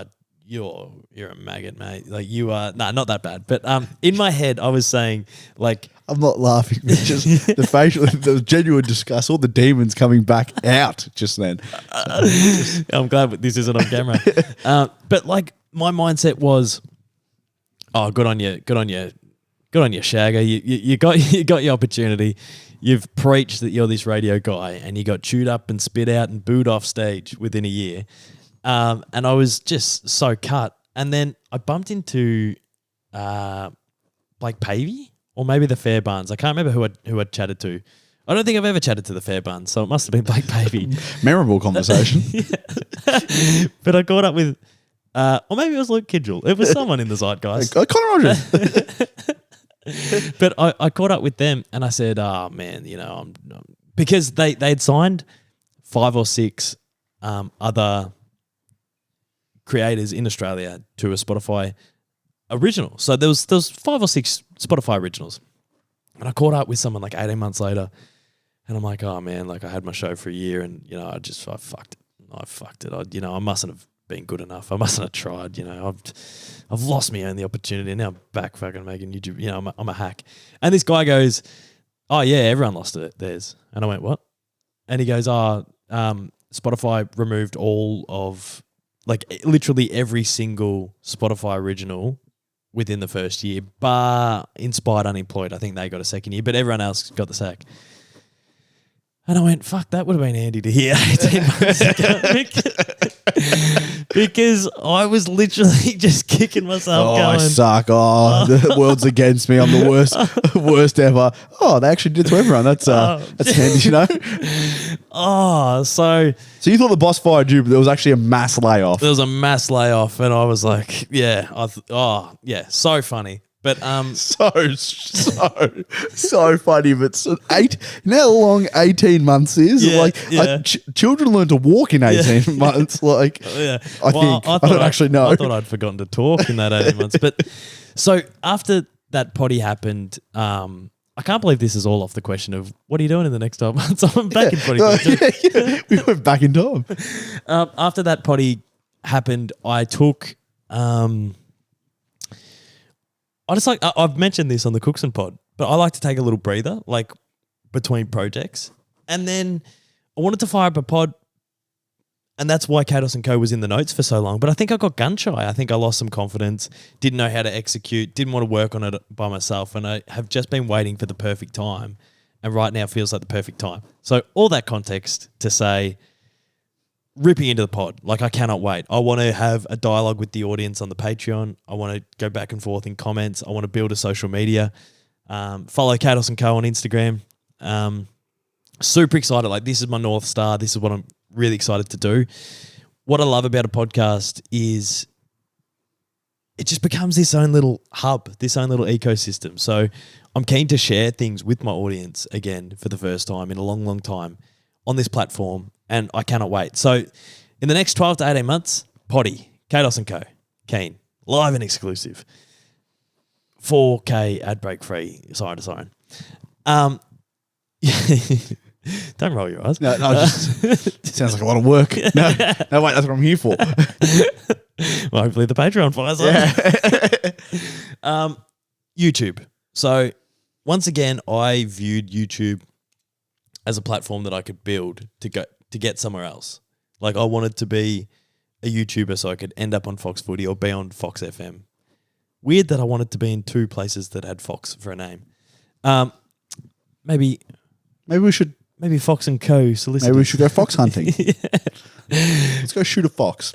maggot, mate. Like you are, not that bad. But in my head, I was saying like, I'm not laughing, but just the genuine disgust, all the demons coming back out just then. I'm glad this isn't on camera. But like my mindset was, oh, good on you, Shagger. You got your opportunity. You've preached that you're this radio guy, and you got chewed up and spit out and booed off stage within a year. And I was just so cut. And then I bumped into Blake Pavey, or maybe the Fairbairns. I can't remember who I'd chatted to. I don't think I've ever chatted to the Fairbairns, so it must have been Blake Pavey. Memorable conversation. But I caught up with, or maybe it was Luke Kidgel. It was someone in the zeitgeist. Connor Rogers. But I caught up with them and I said, oh man, I'm because they'd signed 5 or 6 other creators in Australia to a Spotify original. So there was 5 or 6 Spotify originals. And I caught up with someone like 18 months later and I'm like, oh man, like I had my show for a year and I fucked it. I mustn't have been good enough. I mustn't have tried. I've lost me on the opportunity. Now I'm back fucking making YouTube. I'm a hack. And this guy goes, oh yeah, everyone lost it theirs. And I went, what? And he goes, Spotify removed all of, like literally every single Spotify original within the first year, bar Inspired Unemployed. I think they got a second year, but everyone else got the sack. And I went, fuck, that would have been handy to hear 18 months ago. Because I was literally just kicking myself going, I suck. Oh, the world's against me. I'm the worst ever. Oh, they actually did to everyone. That's handy, So you thought the boss fired you, but there was actually a mass layoff. There was a mass layoff, and I was like, so funny. But so funny. But you know how long 18 months is? Yeah, Children learn to walk in 18 months. Like, yeah. I don't actually know. I thought I'd forgotten to talk in that 18 months. But so after that potty happened, I can't believe this is all off the question of what are you doing in the next 12 months? I'm back in potty. We went back in time. After that potty happened, I took. I've mentioned this on the Cookson pod, but I like to take a little breather, like between projects. And then I wanted to fire up a pod, and that's why Cados & Co. was in the notes for so long. But I think I got gun shy. I think I lost some confidence, didn't know how to execute, didn't want to work on it by myself, and I have just been waiting for the perfect time. And right now feels like the perfect time. So all that context to say, ripping into the pod. Like, I cannot wait. I want to have a dialogue with the audience on the Patreon. I want to go back and forth in comments. I want to build a social media. Follow Cados & Co. on Instagram. Super excited. Like, this is my North Star. This is what I'm really excited to do. What I love about a podcast is it just becomes this own little hub, this own little ecosystem. So I'm keen to share things with my audience again for the first time in a long, long time on this platform. And I cannot wait. So in the next 12 to 18 months, Potty, Cados & Co., keen, live and exclusive, 4K ad break free, siren to siren. Don't roll your eyes. No, it sounds like a lot of work. No, wait, that's what I'm here for. Well, hopefully the Patreon fires up. YouTube. So once again, I viewed YouTube as a platform that I could build to get somewhere else. Like, I wanted to be a YouTuber so I could end up on Fox Footy or be on Fox FM. Weird that I wanted to be in two places that had Fox for a name. Maybe we should. Maybe Fox & Co. solicitors. Maybe we should go fox hunting. Let's go shoot a fox.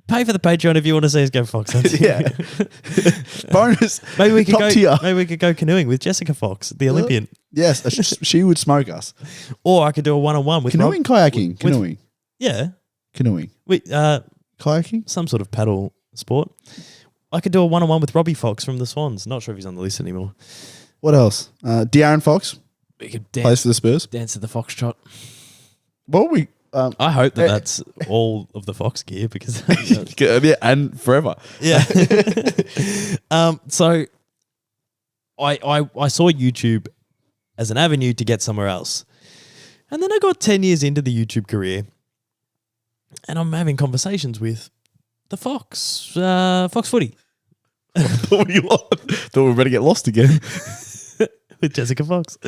Pay for the Patreon if you want to see us go fox hunting. Yeah. Bonus. Maybe we could top go. tier. Maybe we could go canoeing with Jessica Fox, the Olympian. Yes, she would smoke us. Or I could do a one-on-one with canoeing, kayaking, canoeing. Yeah, canoeing. Kayaking, some sort of paddle sport. I could do a one-on-one with Robbie Fox from the Swans. Not sure if he's on the list anymore. What else? De'Aaron Fox. We could plays for the Spurs. Dance to the Foxtrot. What we? I hope that's all of the Fox gear because yeah, and forever. Yeah. So I saw YouTube as an avenue to get somewhere else, and then I got 10 years into the YouTube career, and I'm having conversations with the Fox Footy. Thought we were better get lost again. With Jessica Fox.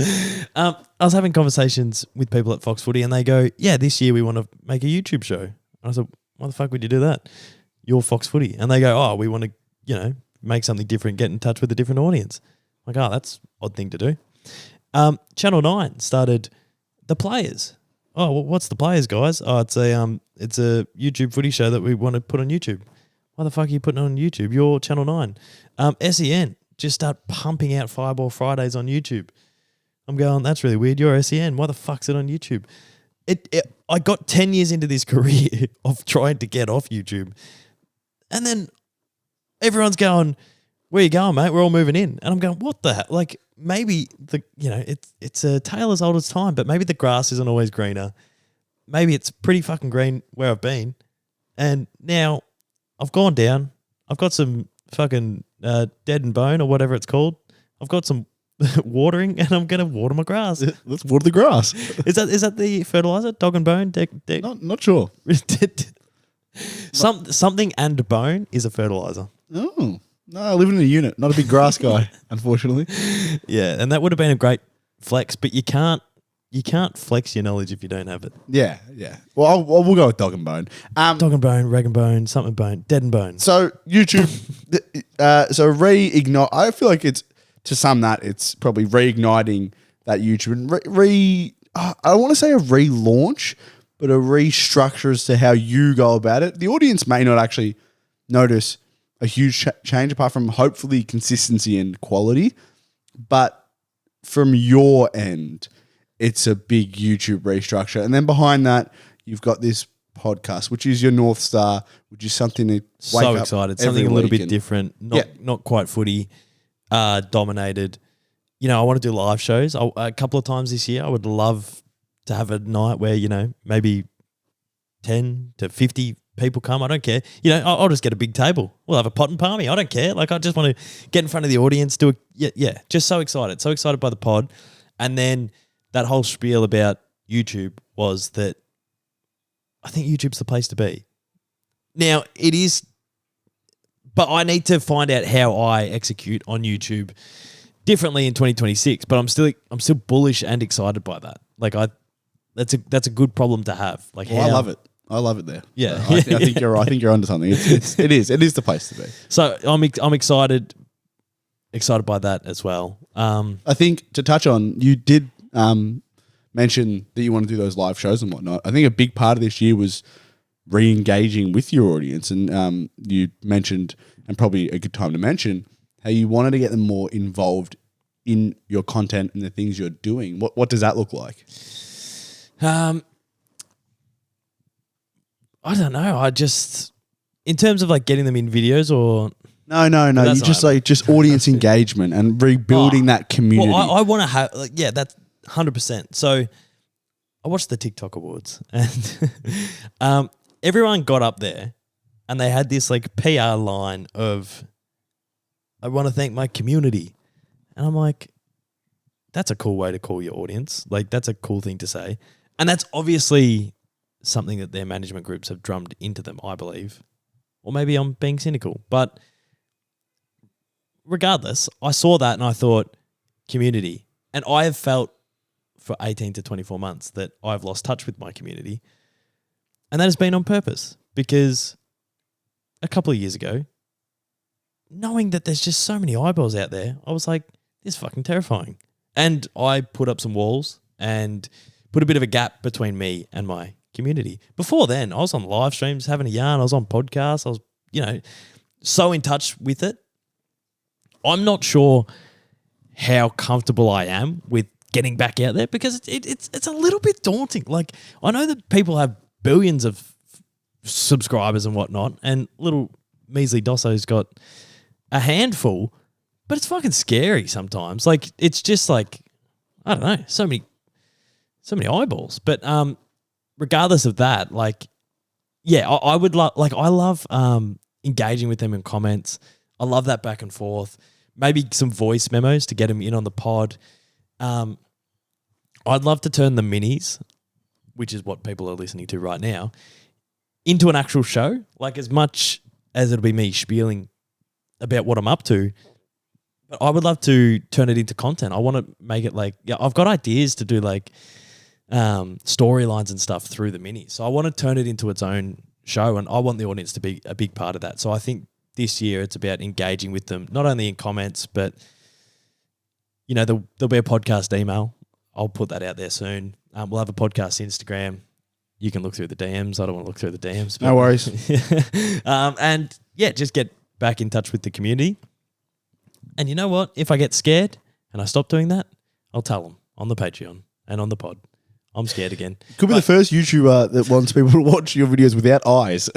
I was having conversations with people at Fox Footy and they go, yeah, this year we want to make a YouTube show. And I said, why the fuck would you do that? You're Fox Footy. And they go, oh, we want to, make something different, get in touch with a different audience. I'm like, oh, that's an odd thing to do. Channel 9 started The Players. Oh, well, what's The Players, guys? Oh, it's a YouTube footy show that we want to put on YouTube. Why the fuck are you putting it on YouTube? You're Channel 9. SEN. Just start pumping out Fireball Fridays on YouTube. I'm going, that's really weird. You're SEN. Why the fuck's it on YouTube? I got 10 years into this career of trying to get off YouTube. And then everyone's going, where you going, mate? We're all moving in. And I'm going, what the hell? Like, maybe it's a tale as old as time, but maybe the grass isn't always greener. Maybe it's pretty fucking green where I've been. And now I've gone down. I've got some fucking dead and bone or whatever it's called. I've got some watering and I'm going to water my grass. Let's water the grass. Is that the fertilizer? Dog and bone? Not sure. Something and bone is a fertilizer. Oh. No, I live in a unit. Not a big grass guy, unfortunately. Yeah, and that would have been a great flex, but you can't flex your knowledge if you don't have it. Yeah. Well, we'll go with dog and bone. Dog and bone, rag and bone, something bone, dead and bone. So YouTube, so reignite. I feel like it's, to sum that, it's probably reigniting that YouTube and I want to say a relaunch, but a restructure as to how you go about it. The audience may not actually notice a huge change apart from hopefully consistency and quality, but from your end, it's a big YouTube restructure. And then behind that, you've got this podcast, which is your North Star, which is something to wake So up excited. every Something a little week bit and- different. Not quite footy dominated. You know, I want to do live shows a couple of times this year. I would love to have a night where, you know, maybe 10 to 50 people come. I don't care. You know, I'll just get a big table. We'll have a pot and palmy. I don't care. Like, I just want to get in front of the audience, do it. Yeah. Just so excited. So excited by the pod. And then that whole spiel about YouTube was that I think YouTube's the place to be. Now, it is, but I need to find out how I execute on YouTube differently in 2026. But I'm still bullish and excited by that. Like, that's a good problem to have. Like, Well, I love it. I love it there. Yeah. I think you're right. I think you're onto something. It is the place to be. So I'm excited by that as well. I think to touch on, you did mention that you want to do those live shows and whatnot. I think a big part of this year was re-engaging with your audience, and you mentioned, and probably a good time to mention, how you wanted to get them more involved in your content and the things you're doing. What does that look like? I don't know. I just, in terms of like getting them in videos or. No. You just like audience engagement and rebuilding that community. Well, I want to have, like, yeah, that's 100%. So I watched the TikTok awards and everyone got up there and they had this like PR line of, I want to thank my community. And I'm like, that's a cool way to call your audience. Like, that's a cool thing to say. And that's obviously something that their management groups have drummed into them, I believe. Or maybe I'm being cynical. But regardless, I saw that and I thought, community. And I have felt for 18 to 24 months that I've lost touch with my community. And that has been on purpose, because a couple of years ago, knowing that there's just so many eyeballs out there, I was like, this is fucking terrifying. And I put up some walls and put a bit of a gap between me and my community. Before then, I was on live streams having a yarn. I was on podcasts. I was, you know, so in touch with it. I'm not sure how comfortable I am with getting back out there, because it's a little bit daunting. Like, I know that people have billions of subscribers and whatnot, and little measly Dosso's got a handful, but it's fucking scary sometimes. Like, it's just like, I don't know, so many eyeballs. But regardless of that, like, yeah, I would love, like, I love engaging with them in comments. I love that back and forth. Maybe some voice memos to get them in on the pod. I'd love to turn the minis, which is what people are listening to right now, into an actual show. Like, as much as it'll be me spieling about what I'm up to, but I would love to turn it into content. I want to make it like, yeah, I've got ideas to do like storylines and stuff through the minis. So I want to turn it into its own show, and I want the audience to be a big part of that. So I think this year it's about engaging with them, not only in comments, but, you know, there'll be a podcast email. I'll put that out there soon. We'll have a podcast Instagram. You can look through the DMs. I don't want to look through the DMs. But No worries. and yeah, just get back in touch with the community. And you know what? If I get scared and I stop doing that, I'll tell them on the Patreon and on the pod. I'm scared again. Could be the first YouTuber that wants people to watch your videos without eyes.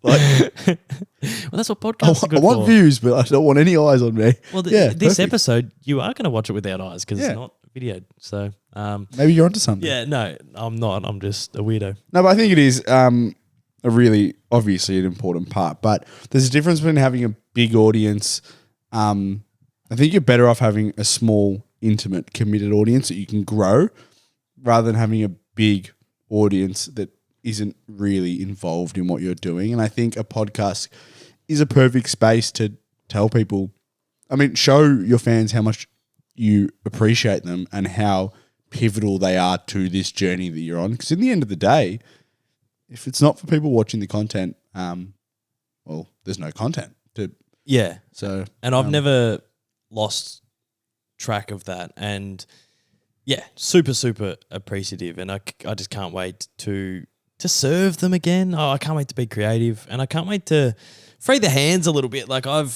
Like, well, that's what podcasts are I good want for. views, but I don't want any eyes on me. Well, Yeah, this perfect. episode, you are going to watch it without eyes because Yeah. it's not videoed. So, Maybe you're onto something. yeah, no, I'm not. I'm just a weirdo. No, but I think it is a really, obviously, an important part. But there's a difference between having a big audience. I think you're better off having a small, intimate, committed audience that you can grow, rather than having a big audience that isn't really involved in what you're doing. And I think a podcast is a perfect space to tell people, I mean, show your fans how much you appreciate them and how pivotal they are to this journey that you're on. Because in the end of the day, if it's not for people watching the content, well, there's no content. Yeah. So, And I've never lost track of that. And yeah, super, super appreciative. And I just can't wait to serve them again. Oh, I can't wait to be creative. And I can't wait to free the hands a little bit. Like, I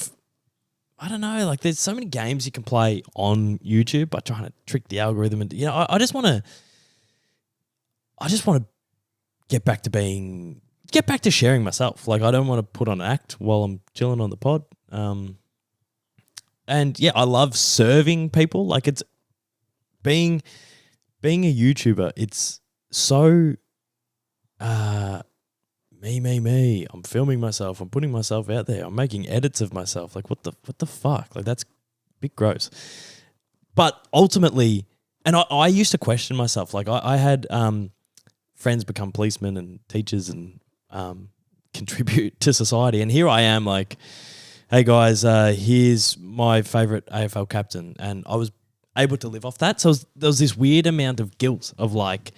don't know, like, there's so many games you can play on YouTube by trying to trick the algorithm. And, you know, I just want to get back to sharing myself. Like, I don't want to put on an act while I'm chilling on the pod. And yeah, I love serving people. Like, it's being a YouTuber. It's so me. I'm filming myself. I'm putting myself out there. I'm making edits of myself. Like, what the fuck? Like, that's a bit gross. But ultimately, and I used to question myself. Like, I had friends become policemen and teachers and contribute to society. And here I am, like, hey guys, here's my favorite AFL captain. And I was able to live off that. So there was this weird amount of guilt of like,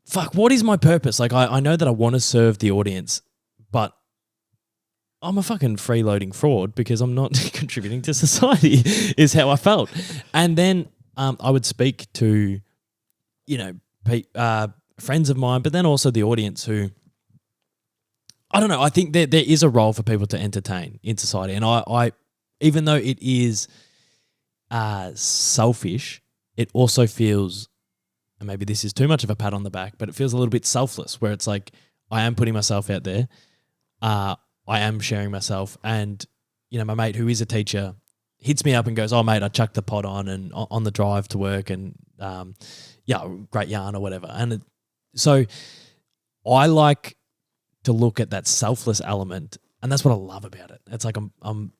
fuck, what is my purpose? Like, I know that I want to serve the audience, but I'm a fucking freeloading fraud because I'm not contributing to society is how I felt. And then I would speak to, friends of mine, but then also the audience who, I don't know, I think there is a role for people to entertain in society. And I even though it is selfish, it also feels, and maybe this is too much of a pat on the back, but it feels a little bit selfless where it's like, I am putting myself out there. I am sharing myself. And, my mate who is a teacher hits me up and goes, oh, mate, I chucked the pod on and on the drive to work and, great yarn or whatever. And so I like to look at that selfless element, and that's what I love about it. It's like and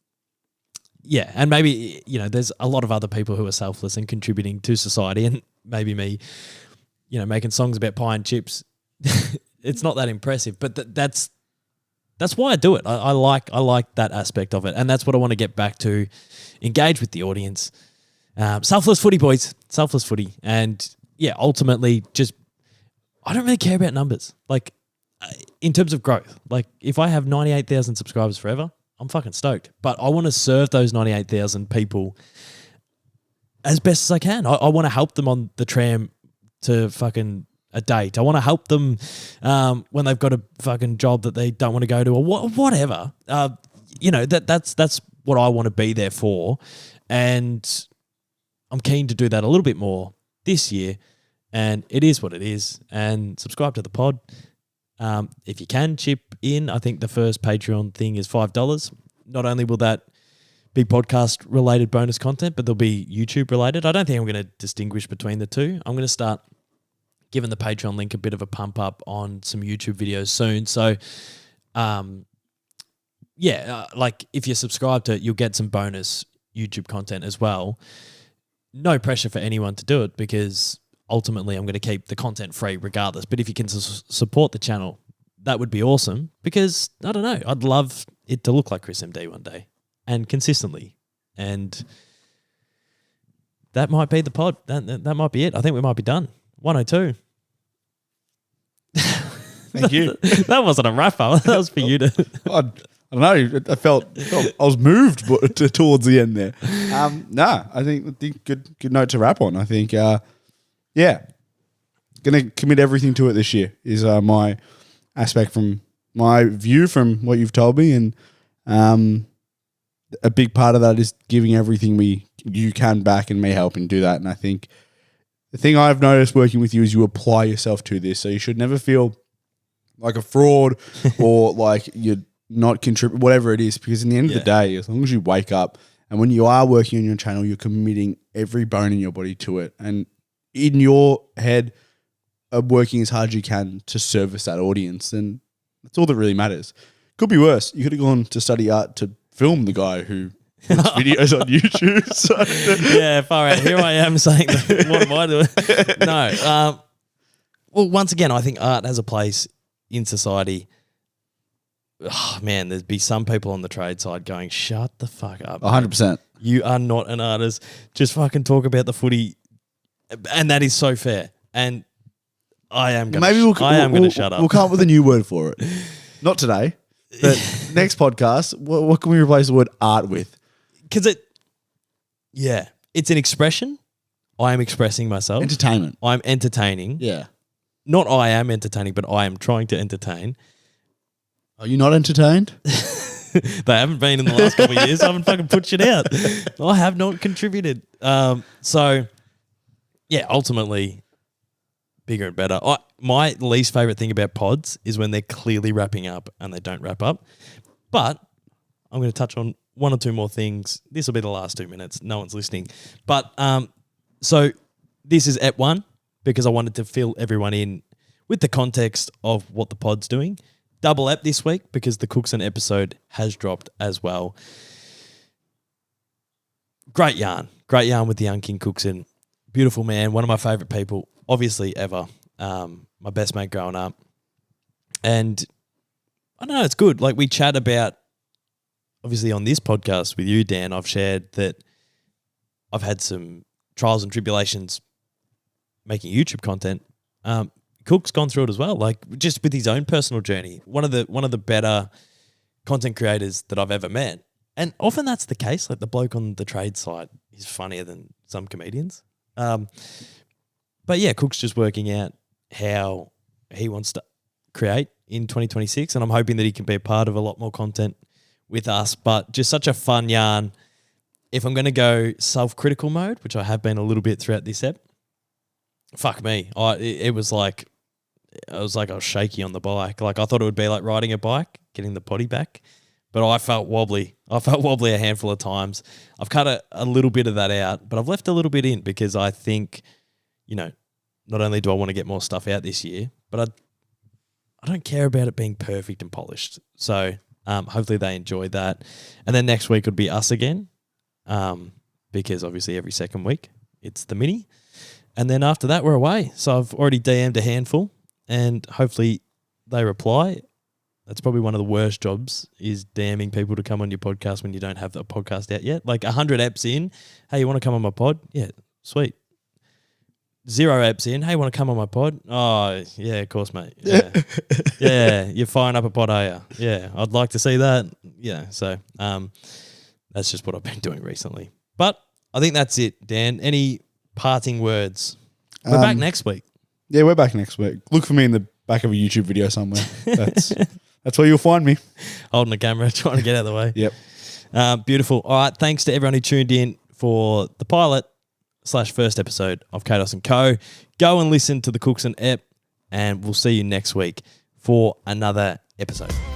maybe, there's a lot of other people who are selfless and contributing to society, and maybe me, making songs about pie and chips. It's not that impressive, but that's why I do it. I like that aspect of it, and that's what I want to get back to, engage with the audience. Selfless footy, boys. Selfless footy. And yeah, ultimately just, I don't really care about numbers. Like, in terms of growth, like if I have 98,000 subscribers forever, I'm fucking stoked. But I want to serve those 98,000 people as best as I can. I want to help them on the tram to fucking a date. I want to help them when they've got a fucking job that they don't want to go to, or whatever. That's what I want to be there for. And I'm keen to do that a little bit more this year. And it is what it is. And subscribe to the pod. If you can chip in, I think the first Patreon thing is $5. Not only will that be podcast related bonus content, but there'll be YouTube related. I don't think I'm going to distinguish between the two. I'm going to start giving the Patreon link a bit of a pump up on some YouTube videos soon. So, like if you subscribe to it, you'll get some bonus YouTube content as well. No pressure for anyone to do it because ultimately I'm going to keep the content free regardless. But if you can support the channel, that would be awesome because, I don't know, I'd love it to look like Chris MD one day and consistently. And that might be the pod. That might be it. I think we might be done. 102. Thank you. That wasn't a wrap up. That was for you to... I don't know. I felt I was moved towards the end there. I think good note to wrap on. I think, going to commit everything to it this year is my aspect from my view from what you've told me. And a big part of that is giving everything you can back and me helping do that. And I think the thing I've noticed working with you is you apply yourself to this. So you should never feel like a fraud or like you're not contribute, whatever it is, because in the end of the day, as long as you wake up and when you are working on your channel, you're committing every bone in your body to it. And in your head, working as hard as you can to service that audience. And that's all that really matters. Could be worse. You could have gone to study art to film the guy who puts videos on YouTube. So. Yeah, far out. Here I am saying, what am I doing? No. Well, once again, I think art has a place in society. Oh, man, there'd be some people on the trade side going, shut the fuck up. 100%. You are not an artist. Just fucking talk about the footy. And that is so fair. And I am going to shut up. We'll come up with a new word for it. Not today, but next podcast, what can we replace the word art with? Because it's an expression. I am expressing myself. Entertainment. I'm entertaining. Yeah. Not I am entertaining, but I am trying to entertain. Are you not entertained? They haven't been in the last couple of years. I haven't fucking put shit out. I have not contributed. So, yeah, ultimately, bigger and better. My least favorite thing about pods is when they're clearly wrapping up and they don't wrap up. But I'm going to touch on one or two more things. This will be the last 2 minutes. No one's listening. But so this is Ep 1 because I wanted to fill everyone in with the context of what the pod's doing. Double Ep this week because the Cookson episode has dropped as well. Great yarn with the young King Cookson. Beautiful man, one of my favourite people, obviously ever. My best mate growing up. And I don't know, it's good. Like we chat about, obviously on this podcast with you, Dan, I've shared that I've had some trials and tribulations making YouTube content. Cook's gone through it as well, like just with his own personal journey. One of the better content creators that I've ever met. And often that's the case. Like the bloke on the trade side is funnier than some comedians. But yeah, Cook's just working out how he wants to create in 2026. And I'm hoping that he can be a part of a lot more content with us. But just such a fun yarn. If I'm going to go self-critical mode, which I have been a little bit throughout this ep, fuck me. It was like I was shaky on the bike. Like I thought it would be like riding a bike, getting the potty back. But I felt wobbly. I felt wobbly a handful of times. I've cut a little bit of that out, but I've left a little bit in because I think, not only do I want to get more stuff out this year, but I don't care about it being perfect and polished. So hopefully they enjoy that. And then next week would be us again because obviously every second week it's the mini. And then after that, we're away. So I've already DM'd a handful and hopefully they reply. That's probably one of the worst jobs is DMing people to come on your podcast when you don't have the podcast out yet. Like 100 eps in, hey, you want to come on my pod? Yeah, sweet. 0 eps in, hey, you want to come on my pod? Oh, yeah, of course, mate. Yeah, yeah, you're firing up a pod, are you? Yeah, I'd like to see that. Yeah, so that's just what I've been doing recently. But I think that's it, Dan. Any parting words? We're back next week. Yeah, we're back next week. Look for me in the back of a YouTube video somewhere. That's where you'll find me. Holding the camera, trying to get out of the way. Yep. Beautiful. All right. Thanks to everyone who tuned in for the pilot/first episode of Cados and Co. Go and listen to the Cookson ep, and we'll see you next week for another episode.